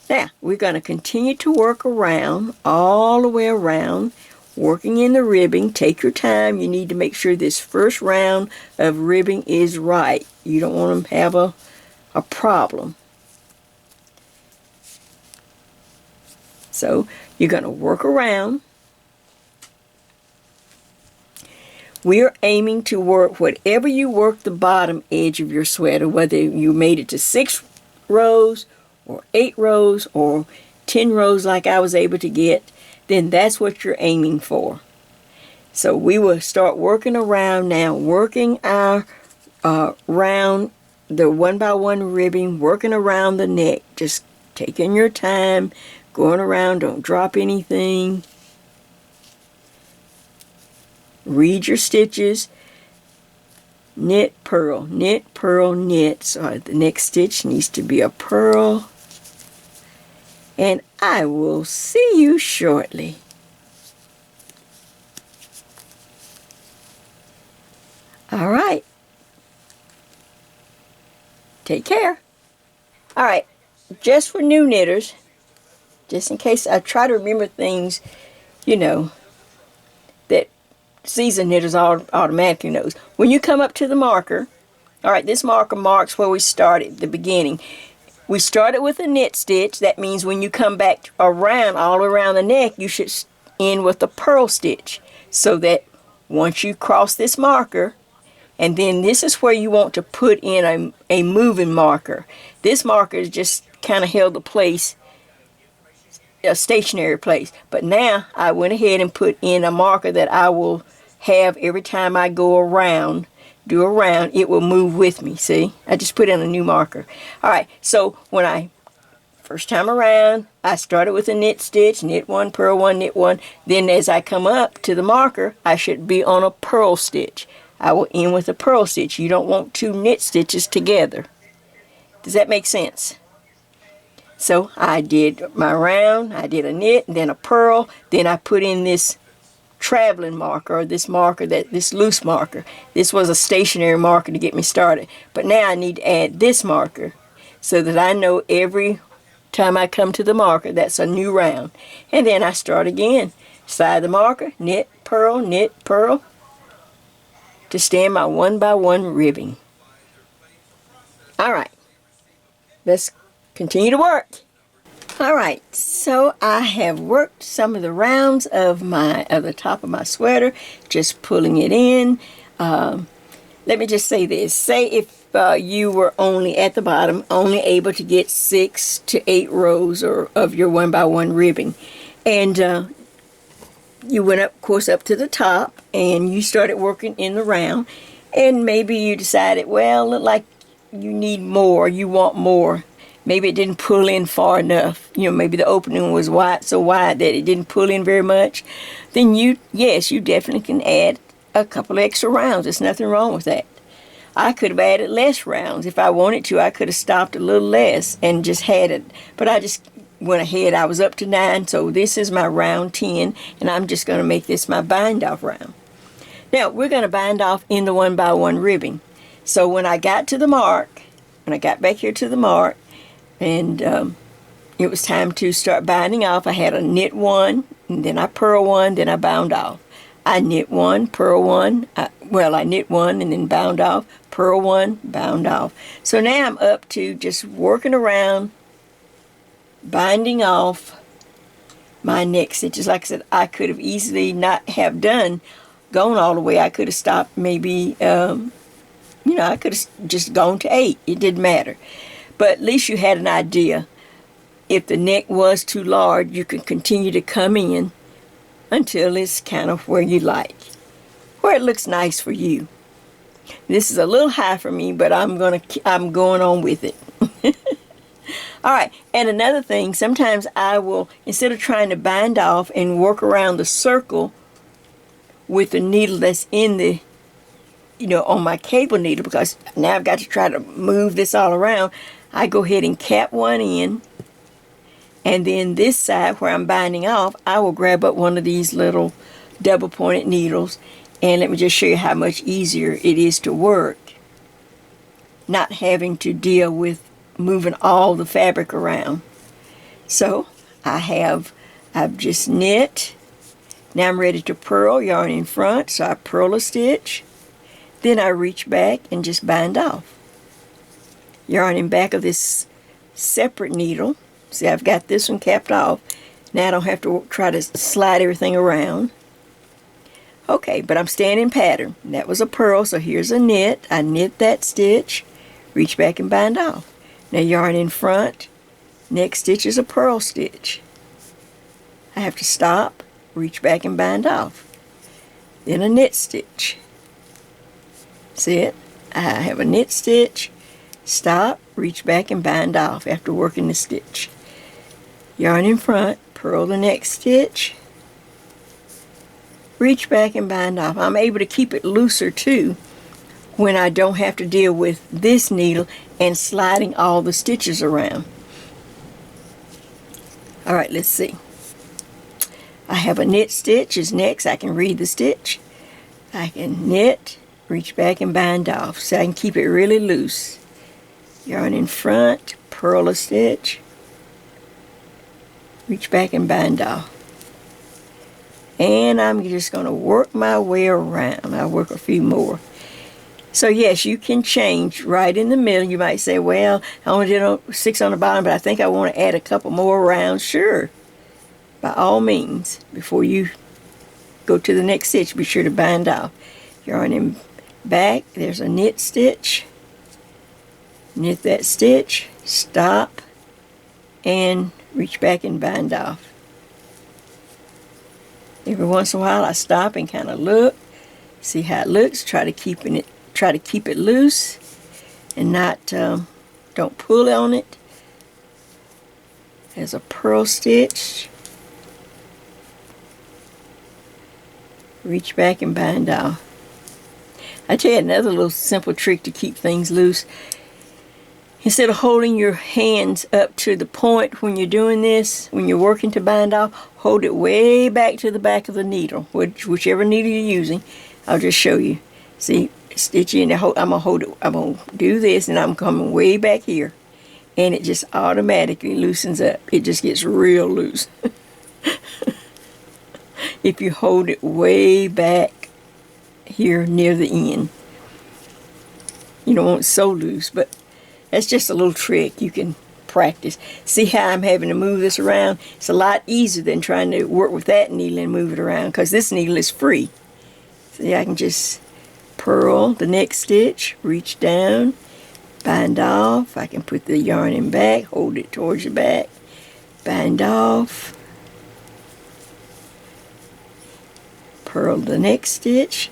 Now, we're going to continue to work around, all the way around, working in the ribbing. Take your time. You need to make sure this first round of ribbing is right. You don't want to have a problem. So, you're going to work around. We're aiming to work whatever you work the bottom edge of your sweater, whether you made it to 6 rows, or 8 rows, or 10 rows like I was able to get, then that's what you're aiming for. So we will start working around now, working our round, the 1x1 ribbing, working around the neck, just taking your time, going around, don't drop anything. Read your stitches, knit, purl, knit, purl, knit. So the next stitch needs to be a purl. And I will see you shortly. All right. Take care. All right. Just for new knitters, just in case I try to remember things, you know, that seasoned knitters automatically knows. When you come up to the marker, all right, this marker marks where we started, the beginning. We started with a knit stitch. That means when you come back around, all around the neck, you should end with a purl stitch. So that once you cross this marker, and then this is where you want to put in a moving marker. This marker is just kind of held a place, a stationary place. But now I went ahead and put in a marker that I will have every time I go around. Do a round, it will move with me. See, I just put in a new marker. All right, so when I first time around, I started with a knit stitch, knit 1, purl 1, knit 1. Then as I come up to the marker, I should be on a purl stitch. I will end with a purl stitch. You don't want 2 knit stitches together. Does that make sense? So I did my round, I did a knit, then a purl, then I put in this traveling marker, or this marker, this loose marker. This was a stationary marker to get me started. But now I need to add this marker. so that I know every time I come to the marker, that's a new round. And then I start again. Side the marker, knit, purl, to stand my 1 by 1 ribbing. All right, let's continue to work. All right, so I have worked some of the rounds of the top of my sweater, just pulling it in. Let me just say this. Say if you were only at the bottom, only able to get 6 to 8 rows of your 1 by 1 ribbing, and you went up, of course, up to the top, and you started working in the round, and maybe you decided, well, look like you need more, you want more. Maybe it didn't pull in far enough. You know, maybe the opening was so wide that it didn't pull in very much. Then yes, you definitely can add a couple extra rounds. There's nothing wrong with that. I could have added less rounds. If I wanted to, I could have stopped a little less and just had it. But I just went ahead. I was up to 9, so this is my round 10, and I'm just going to make this my bind off round. Now, we're going to bind off in the 1 by 1 ribbing. So when I got to the mark, when I got back here to the mark, and it was time to start binding off, I had a knit 1, and then I purl 1, then I bound off. I knit 1, purl 1, I knit 1 and then bound off, purl 1, bound off. So now I'm up to just working around, binding off my neck stitches. Like I said, I could have easily not have gone all the way. I could have stopped maybe, I could have just gone to 8. It didn't matter. But at least you had an idea. If the neck was too large, you could continue to come in until it's kind of where you like, where it looks nice for you. This is a little high for me, but I'm going on with it. All right, and another thing, sometimes I will, instead of trying to bind off and work around the circle with the needle that's in the, on my cable needle, because now I've got to try to move this all around, I go ahead and cap one in, and then this side where I'm binding off, I will grab up one of these little double pointed needles, and let me just show you how much easier it is to work, not having to deal with moving all the fabric around. So I've just knit. Now I'm ready to purl, yarn in front, so I purl a stitch, then I reach back and just bind off. Yarn in back of this separate needle. See, I've got this one capped off. Now I don't have to try to slide everything around. Okay, but I'm staying in pattern. That was a purl, so here's a knit. I knit that stitch, reach back and bind off. Now yarn in front, next stitch is a purl stitch. I have to stop, reach back and bind off. Then a knit stitch. See it? I have a knit stitch, stop, reach back and bind off after working the stitch. Yarn in front, purl the next stitch, reach back and bind off. I'm able to keep it looser too when I don't have to deal with this needle and sliding all the stitches around. All right, let's see. I have a knit stitch is next. I can read the stitch. I can knit, reach back and bind off, so I can keep it really loose. Yarn in front, purl a stitch, reach back and bind off. And I'm just going to work my way around. I'll work a few more. So yes, you can change right in the middle. You might say, well, I only did 6 on the bottom, but I think I want to add a couple more rounds. Sure, by all means, before you go to the next stitch, be sure to bind off. Yarn in back, there's a knit stitch. Knit that stitch, stop, and reach back and bind off. Every once in a while I stop and kind of look, see how it looks, try to keep it loose and not don't pull on it. There's a purl stitch. Reach back and bind off. I tell you another little simple trick to keep things loose. Instead of holding your hands up to the point when you're doing this, when you're working to bind off, hold it way back to the back of the needle, whichever needle you're using. I'll just show you. See, stitch in. I'm gonna hold it. I'm gonna do this, and I'm coming way back here, and it just automatically loosens up. It just gets real loose. If you hold it way back here near the end. You don't want it so loose, but that's just a little trick you can practice. See how I'm having to move this around? It's a lot easier than trying to work with that needle and move it around, because this needle is free. See, I can just purl the next stitch, reach down, bind off. I can put the yarn in back, hold it towards your back, bind off, purl the next stitch.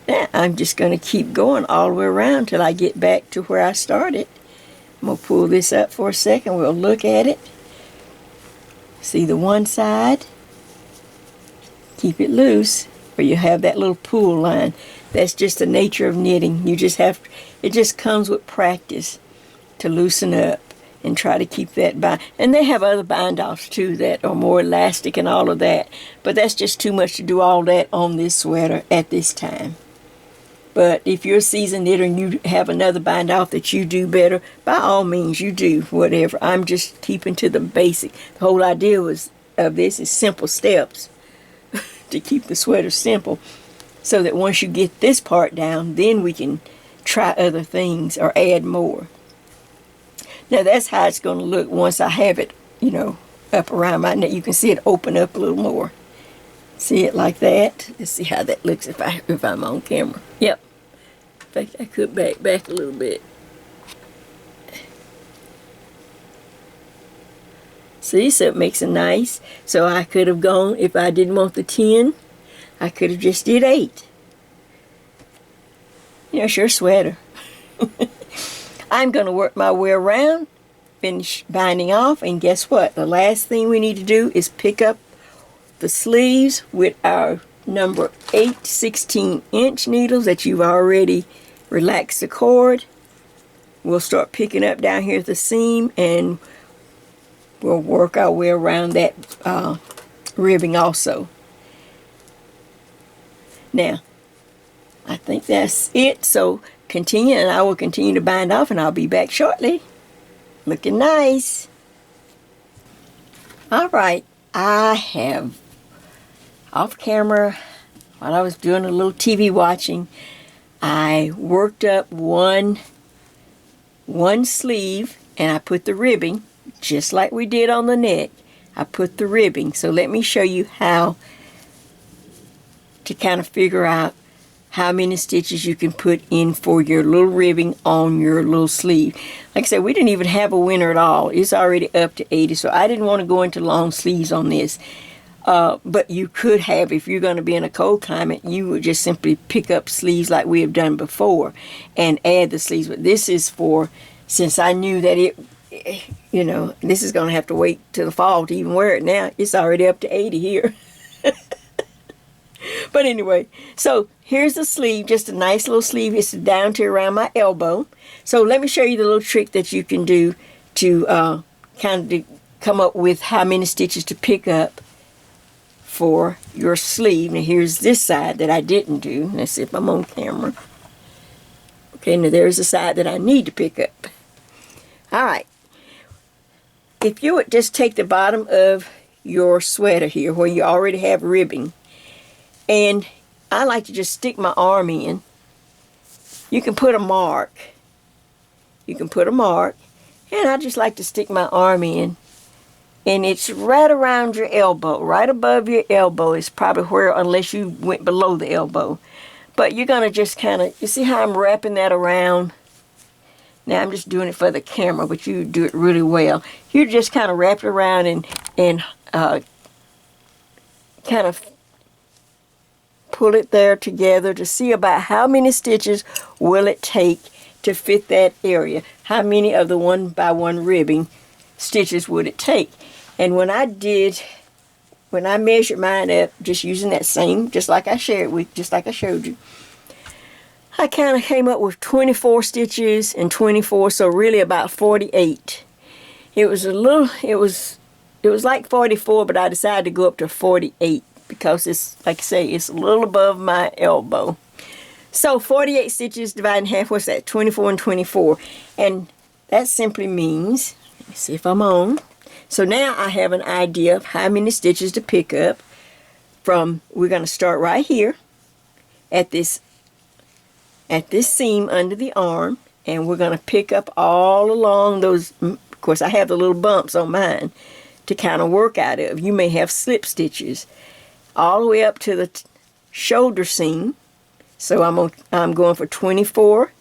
Now I'm just going to keep going all the way around till I get back to where I started. I'm going to pull this up for a second. We'll look at it. See the one side? Keep it loose, or you have that little pull line. That's just the nature of knitting. You just have, it just comes with practice to loosen up and try to keep that bind. And they have other bind-offs too that are more elastic and all of that. But that's just too much to do all that on this sweater at this time. But if you're a seasoned knitter and you have another bind-off that you do better, by all means you do whatever. I'm just keeping to the basic. The whole idea of this is simple steps to keep the sweater simple, so that once you get this part down, then we can try other things or add more. Now that's how it's going to look once I have it, you know, up around my neck. You can see it open up a little more. See it like that? Let's see how that looks if I'm on camera. Yep. In fact, I could back a little bit. See, so it makes it nice. So I could have gone, if I didn't want the 10, I could have just did 8. You know, it's your sweater. I'm going to work my way around, finish binding off, and guess what? The last thing we need to do is pick up the sleeves with our number 8 16-inch needles that you've already relaxed the cord. We'll start picking up down here at the seam, and we'll work our way around that ribbing also. Now, I think that's it. So continue, and I will continue to bind off, and I'll be back shortly. Looking nice. All right, I have off camera, while I was doing a little TV watching, I worked up one sleeve, and I put the ribbing just like we did on the neck. I put the ribbing. So let me show you how to kind of figure out how many stitches you can put in for your little ribbing on your little sleeve. Like I said, we didn't even have a winter at all. It's already up to 80, so I didn't want to go into long sleeves on this. But you could have, if you're going to be in a cold climate, you would just simply pick up sleeves like we have done before and add the sleeves. But this is for, since I knew that it, you know, this is going to have to wait till the fall to even wear it now. It's already up to 80 here. But anyway, so here's the sleeve, just a nice little sleeve. It's down to around my elbow. So let me show you the little trick that you can do to kind of come up with how many stitches to pick up for your sleeve. Now here's this side that I didn't do. Let's see if I'm on camera. Okay, now there's the side that I need to pick up. All right. If you would just take the bottom of your sweater here where you already have ribbing, and I like to just stick my arm in. You can put a mark. You can put a mark. And I just like to stick my arm in. And it's right around your elbow. Right above your elbow is probably where, unless you went below the elbow. But you're going to just kind of, you see how I'm wrapping that around? Now I'm just doing it for the camera, but you do it really well. You just kind of wrap it around and kind of pull it there together to see about how many stitches will it take to fit that area. How many of the 1x1 ribbing stitches would it take? And when I measured mine up, just using that same, just like I showed you, I kind of came up with 24 stitches and 24, so really about 48. It was like 44, but I decided to go up to 48 because it's, like I say, it's a little above my elbow. So 48 stitches divided in half, what's that? 24 and 24. And that simply means, let me see if I'm on. So now I have an idea of how many stitches to pick up from, we're going to start right here at this seam under the arm, and we're going to pick up all along those. Of course, I have the little bumps on mine to kind of work out of. You may have slip stitches all the way up to the shoulder seam. So I'm going for 24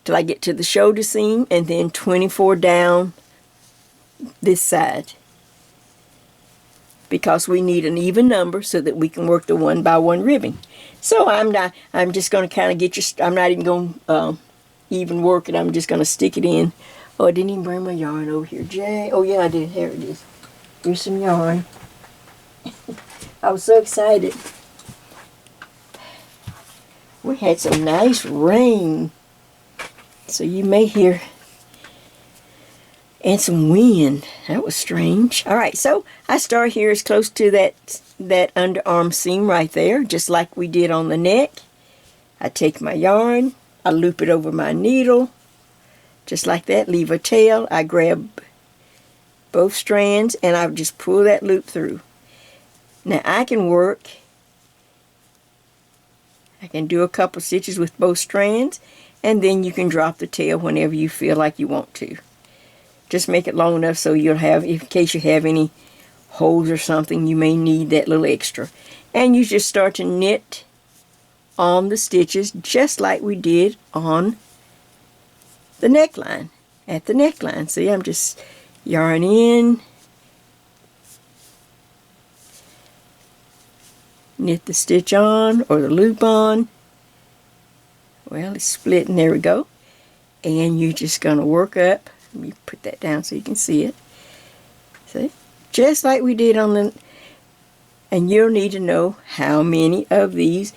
till I get to the shoulder seam, and then 24 down this side, because we need an even number so that we can work the 1x1 ribbing. So I'm just going to kind of get your, I'm not even going to even work it. I'm just going to stick it in. Oh, I didn't even bring my yarn over here, Jay. Oh yeah, I did. Here it is. Here's some yarn. I was so excited. We had some nice rain, so you may hear, and some wind. That was strange. All right, so I start here as close to that underarm seam right there, just like we did on the neck. I take my yarn, I loop it over my needle, just like that, leave a tail. I grab both strands and I just pull that loop through. Now I can do a couple stitches with both strands, and then you can drop the tail whenever you feel like you want to. Just make it long enough so you'll have, in case you have any holes or something, you may need that little extra. And you just start to knit on the stitches just like we did on the neckline, at the neckline. See, I'm just yarn in, knit the stitch on or the loop on. Well, it's split, and there we go. And you're just going to work up. Let me put that down so you can see it. See? Just like we did on the, and you'll need to know how many of these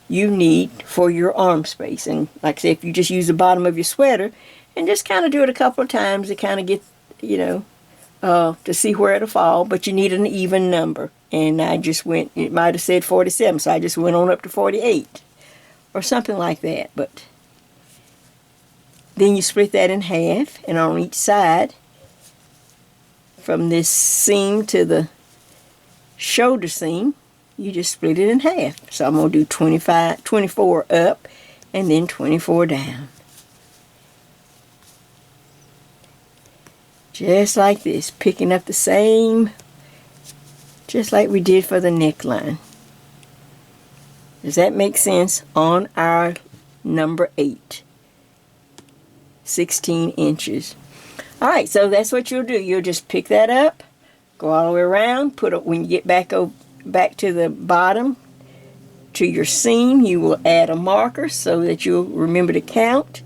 you need for your arm space. And like I say, if you just use the bottom of your sweater and just kind of do it a couple of times to kind of get, you know, to see where it'll fall, but you need an even number. And I just went, it might have said 47, so I just went on up to 48 or something like that. But then you split that in half, and on each side, from this seam to the shoulder seam, you just split it in half. So I'm going to do 24 up and then 24 down. Just like this, picking up the same, just like we did for the neckline. Does that make sense? On our number 8, 16 inches. All right, so that's what you'll do. You'll just pick that up, go all the way around, put it, when you get back to the bottom, to your seam, you will add a marker so that you'll remember to count.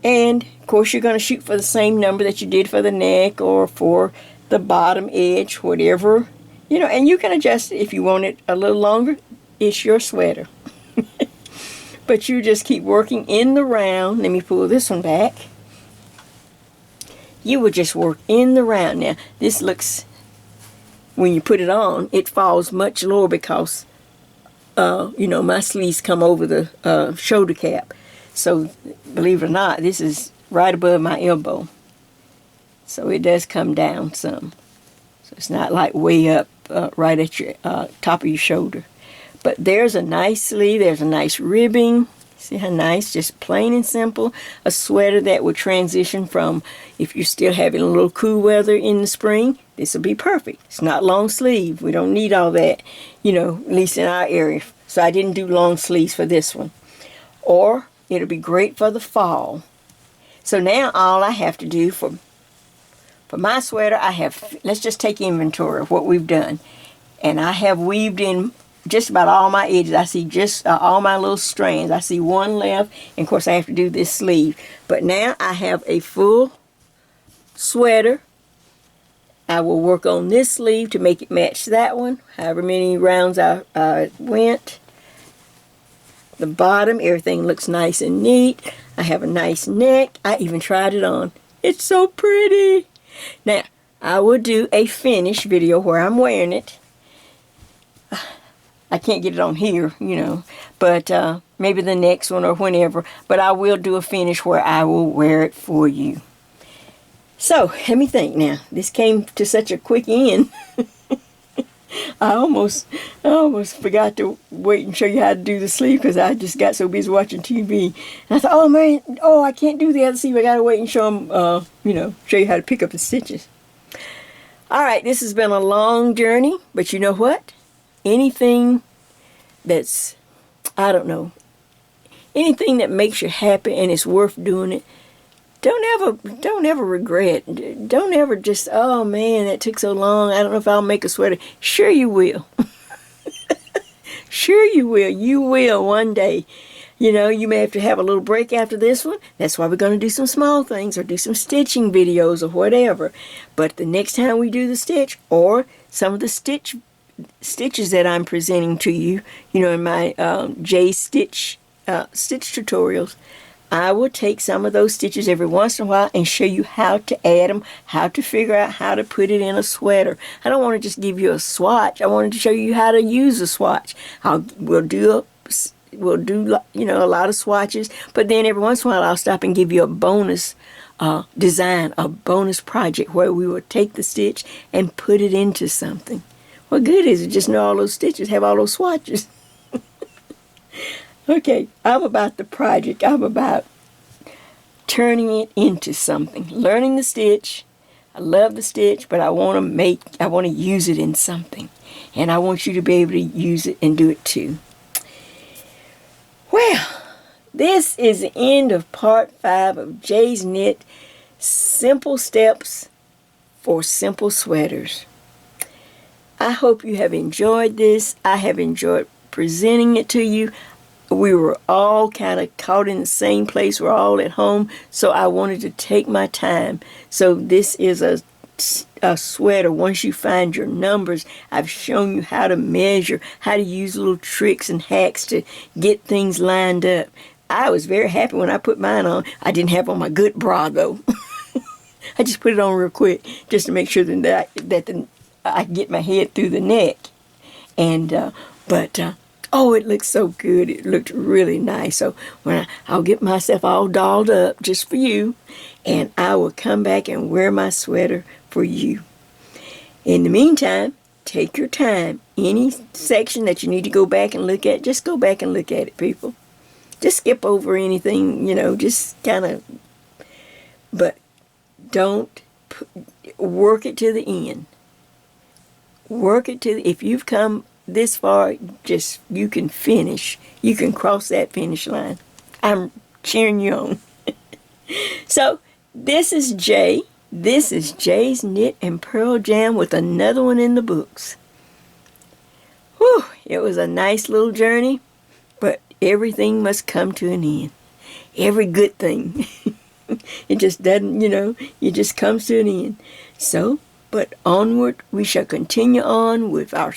And of course you're going to shoot for the same number that you did for the neck or for the bottom edge, whatever, you know, and you can adjust it if you want it a little longer. It's your sweater. But you just keep working in the round. Let me pull this one back. You will just work in the round. Now this looks, when you put it on, it falls much lower because you know, my sleeves come over the shoulder cap. So believe it or not, this is right above my elbow. So it does come down some. So it's not like way up right at your top of your shoulder. But there's a nice sleeve, there's a nice ribbing. See how nice, just plain and simple. A sweater that would transition from, if you're still having a little cool weather in the spring, this will be perfect. It's not long sleeve. We don't need all that, you know, at least in our area. So I didn't do long sleeves for this one. Or it'll be great for the fall. So now all I have to do for my sweater, I have, let's just take inventory of what we've done. And I have weaved in just about all my edges. I see just all my little strands. I see one left, and of course I have to do this sleeve. But now I have a full sweater. I will work on this sleeve to make it match that one, however many rounds I went. The bottom, everything looks nice and neat. I have a nice neck. I even tried it on. It's so pretty. Now, I will do a finish video where I'm wearing it. I can't get it on here, you know, but maybe the next one or whenever, but I will do a finish where I will wear it for you. So, let me think now. This came to such a quick end. I almost forgot to wait and show you how to do the sleeve because I just got so busy watching TV. And I thought, oh man, I can't do the other sleeve. I got to wait and show them, show you how to pick up the stitches. All right, this has been a long journey, but you know what? Anything that's, I don't know, anything that makes you happy and it's worth doing it, don't ever regret. Don't ever just, oh man, that took so long. I don't know if I'll make a sweater. Sure you will. Sure you will. You will one day. You know, you may have to have a little break after this one. That's why we're going to do some small things or do some stitching videos or whatever. But the next time we do the stitch or some of the stitches that I'm presenting to you, in my J stitch tutorials, I will take some of those stitches every once in a while and show you how to add them, how to figure out how to put it in a sweater. I don't want to just give you a swatch. I wanted to show you how to use a swatch. We'll do a lot of swatches, but then every once in a while I'll stop and give you a bonus design, a bonus project where we will take the stitch and put it into something. What good is it just know all those stitches, have all those swatches? Okay, I'm about the project. I'm about turning it into something. Learning the stitch. I love the stitch, but I want to use it in something. And I want you to be able to use it and do it too. Well, this is the end of part 5 of Jay's Knit Simple Steps for Simple Sweaters. I hope you have enjoyed this. I have enjoyed presenting it to you. We were all kind of caught in the same place. We're all at home, so I wanted to take my time. So this is a sweater. Once you find your numbers, I've shown you how to measure, how to use little tricks and hacks to get things lined up. I was very happy when I put mine on. I didn't have on my good bra, though. I just put it on real quick just to make sure that I get my head through the neck. And, oh, it looked so good. It looked really nice. So when I'll get myself all dolled up just for you, and I will come back and wear my sweater for you. In the meantime, take your time. Any section that you need to go back and look at, just go back and look at it, people. Just skip over anything, just kind of, but don't work it to the end. Work it to if you've come this far, you can finish. You can cross that finish line. I'm cheering you on. So, this is Jay. This is Jay's Knit and Purl Jam with another one in the books. Whew, it was a nice little journey, but everything must come to an end. Every good thing. It just doesn't, it just comes to an end. So, but onward, we shall continue on with our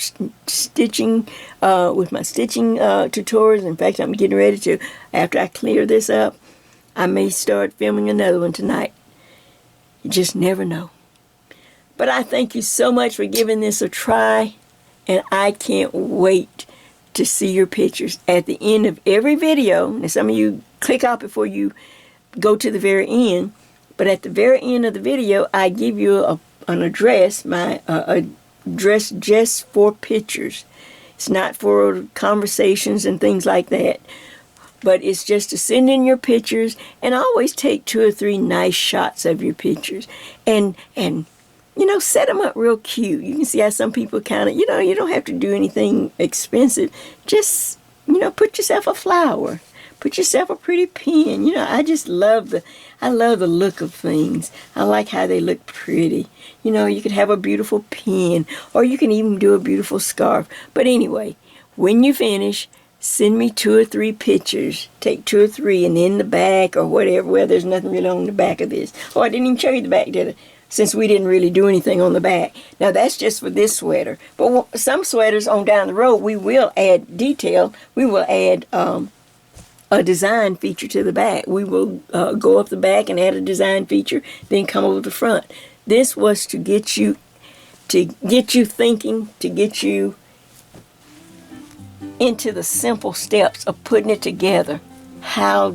stitching, with my stitching tutorials. In fact, I'm getting ready to, after I clear this up, I may start filming another one tonight. You just never know. But I thank you so much for giving this a try, and I can't wait to see your pictures. At the end of every video, and some of you click out before you go to the very end, but at the very end of the video, I give you an address, my address just for pictures. It's not for conversations and things like that, but it's just to send in your pictures, and I always take 2 or 3 nice shots of your pictures, and set them up real cute. You can see how some people kind of, you don't have to do anything expensive. Just, put yourself a flower. Put yourself a pretty pen. I just love the look of things. I like how they look pretty. You could have a beautiful pen, or you can even do a beautiful scarf. But anyway, when you finish, send me 2 or 3 pictures. Take 2 or 3, and then the back or whatever. Well, there's nothing really on the back of this. Oh, I didn't even show you the back, did I? Since we didn't really do anything on the back. Now, that's just for this sweater. But some sweaters on down the road, we will add detail. We will add a design feature to the back. We will go up the back and add a design feature, then come over the front. This was to get you thinking, to get you into the simple steps of putting it together. How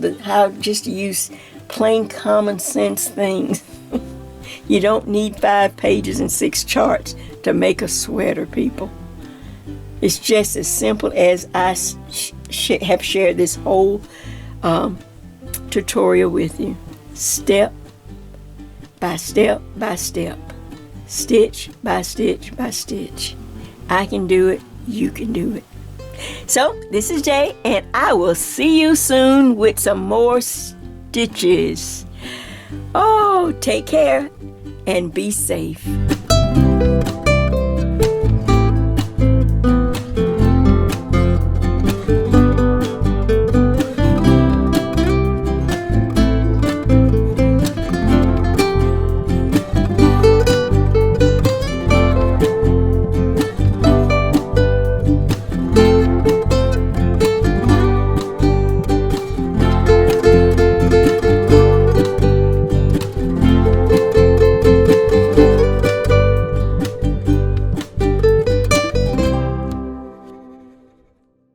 just to use plain common sense things. You don't need 5 pages and 6 charts to make a sweater, people. It's just as simple as I have shared this whole tutorial with you. Step by step by step. Stitch by stitch by stitch. I can do it. You can do it. So, this is Jay, and I will see you soon with some more stitches. Oh, take care and be safe.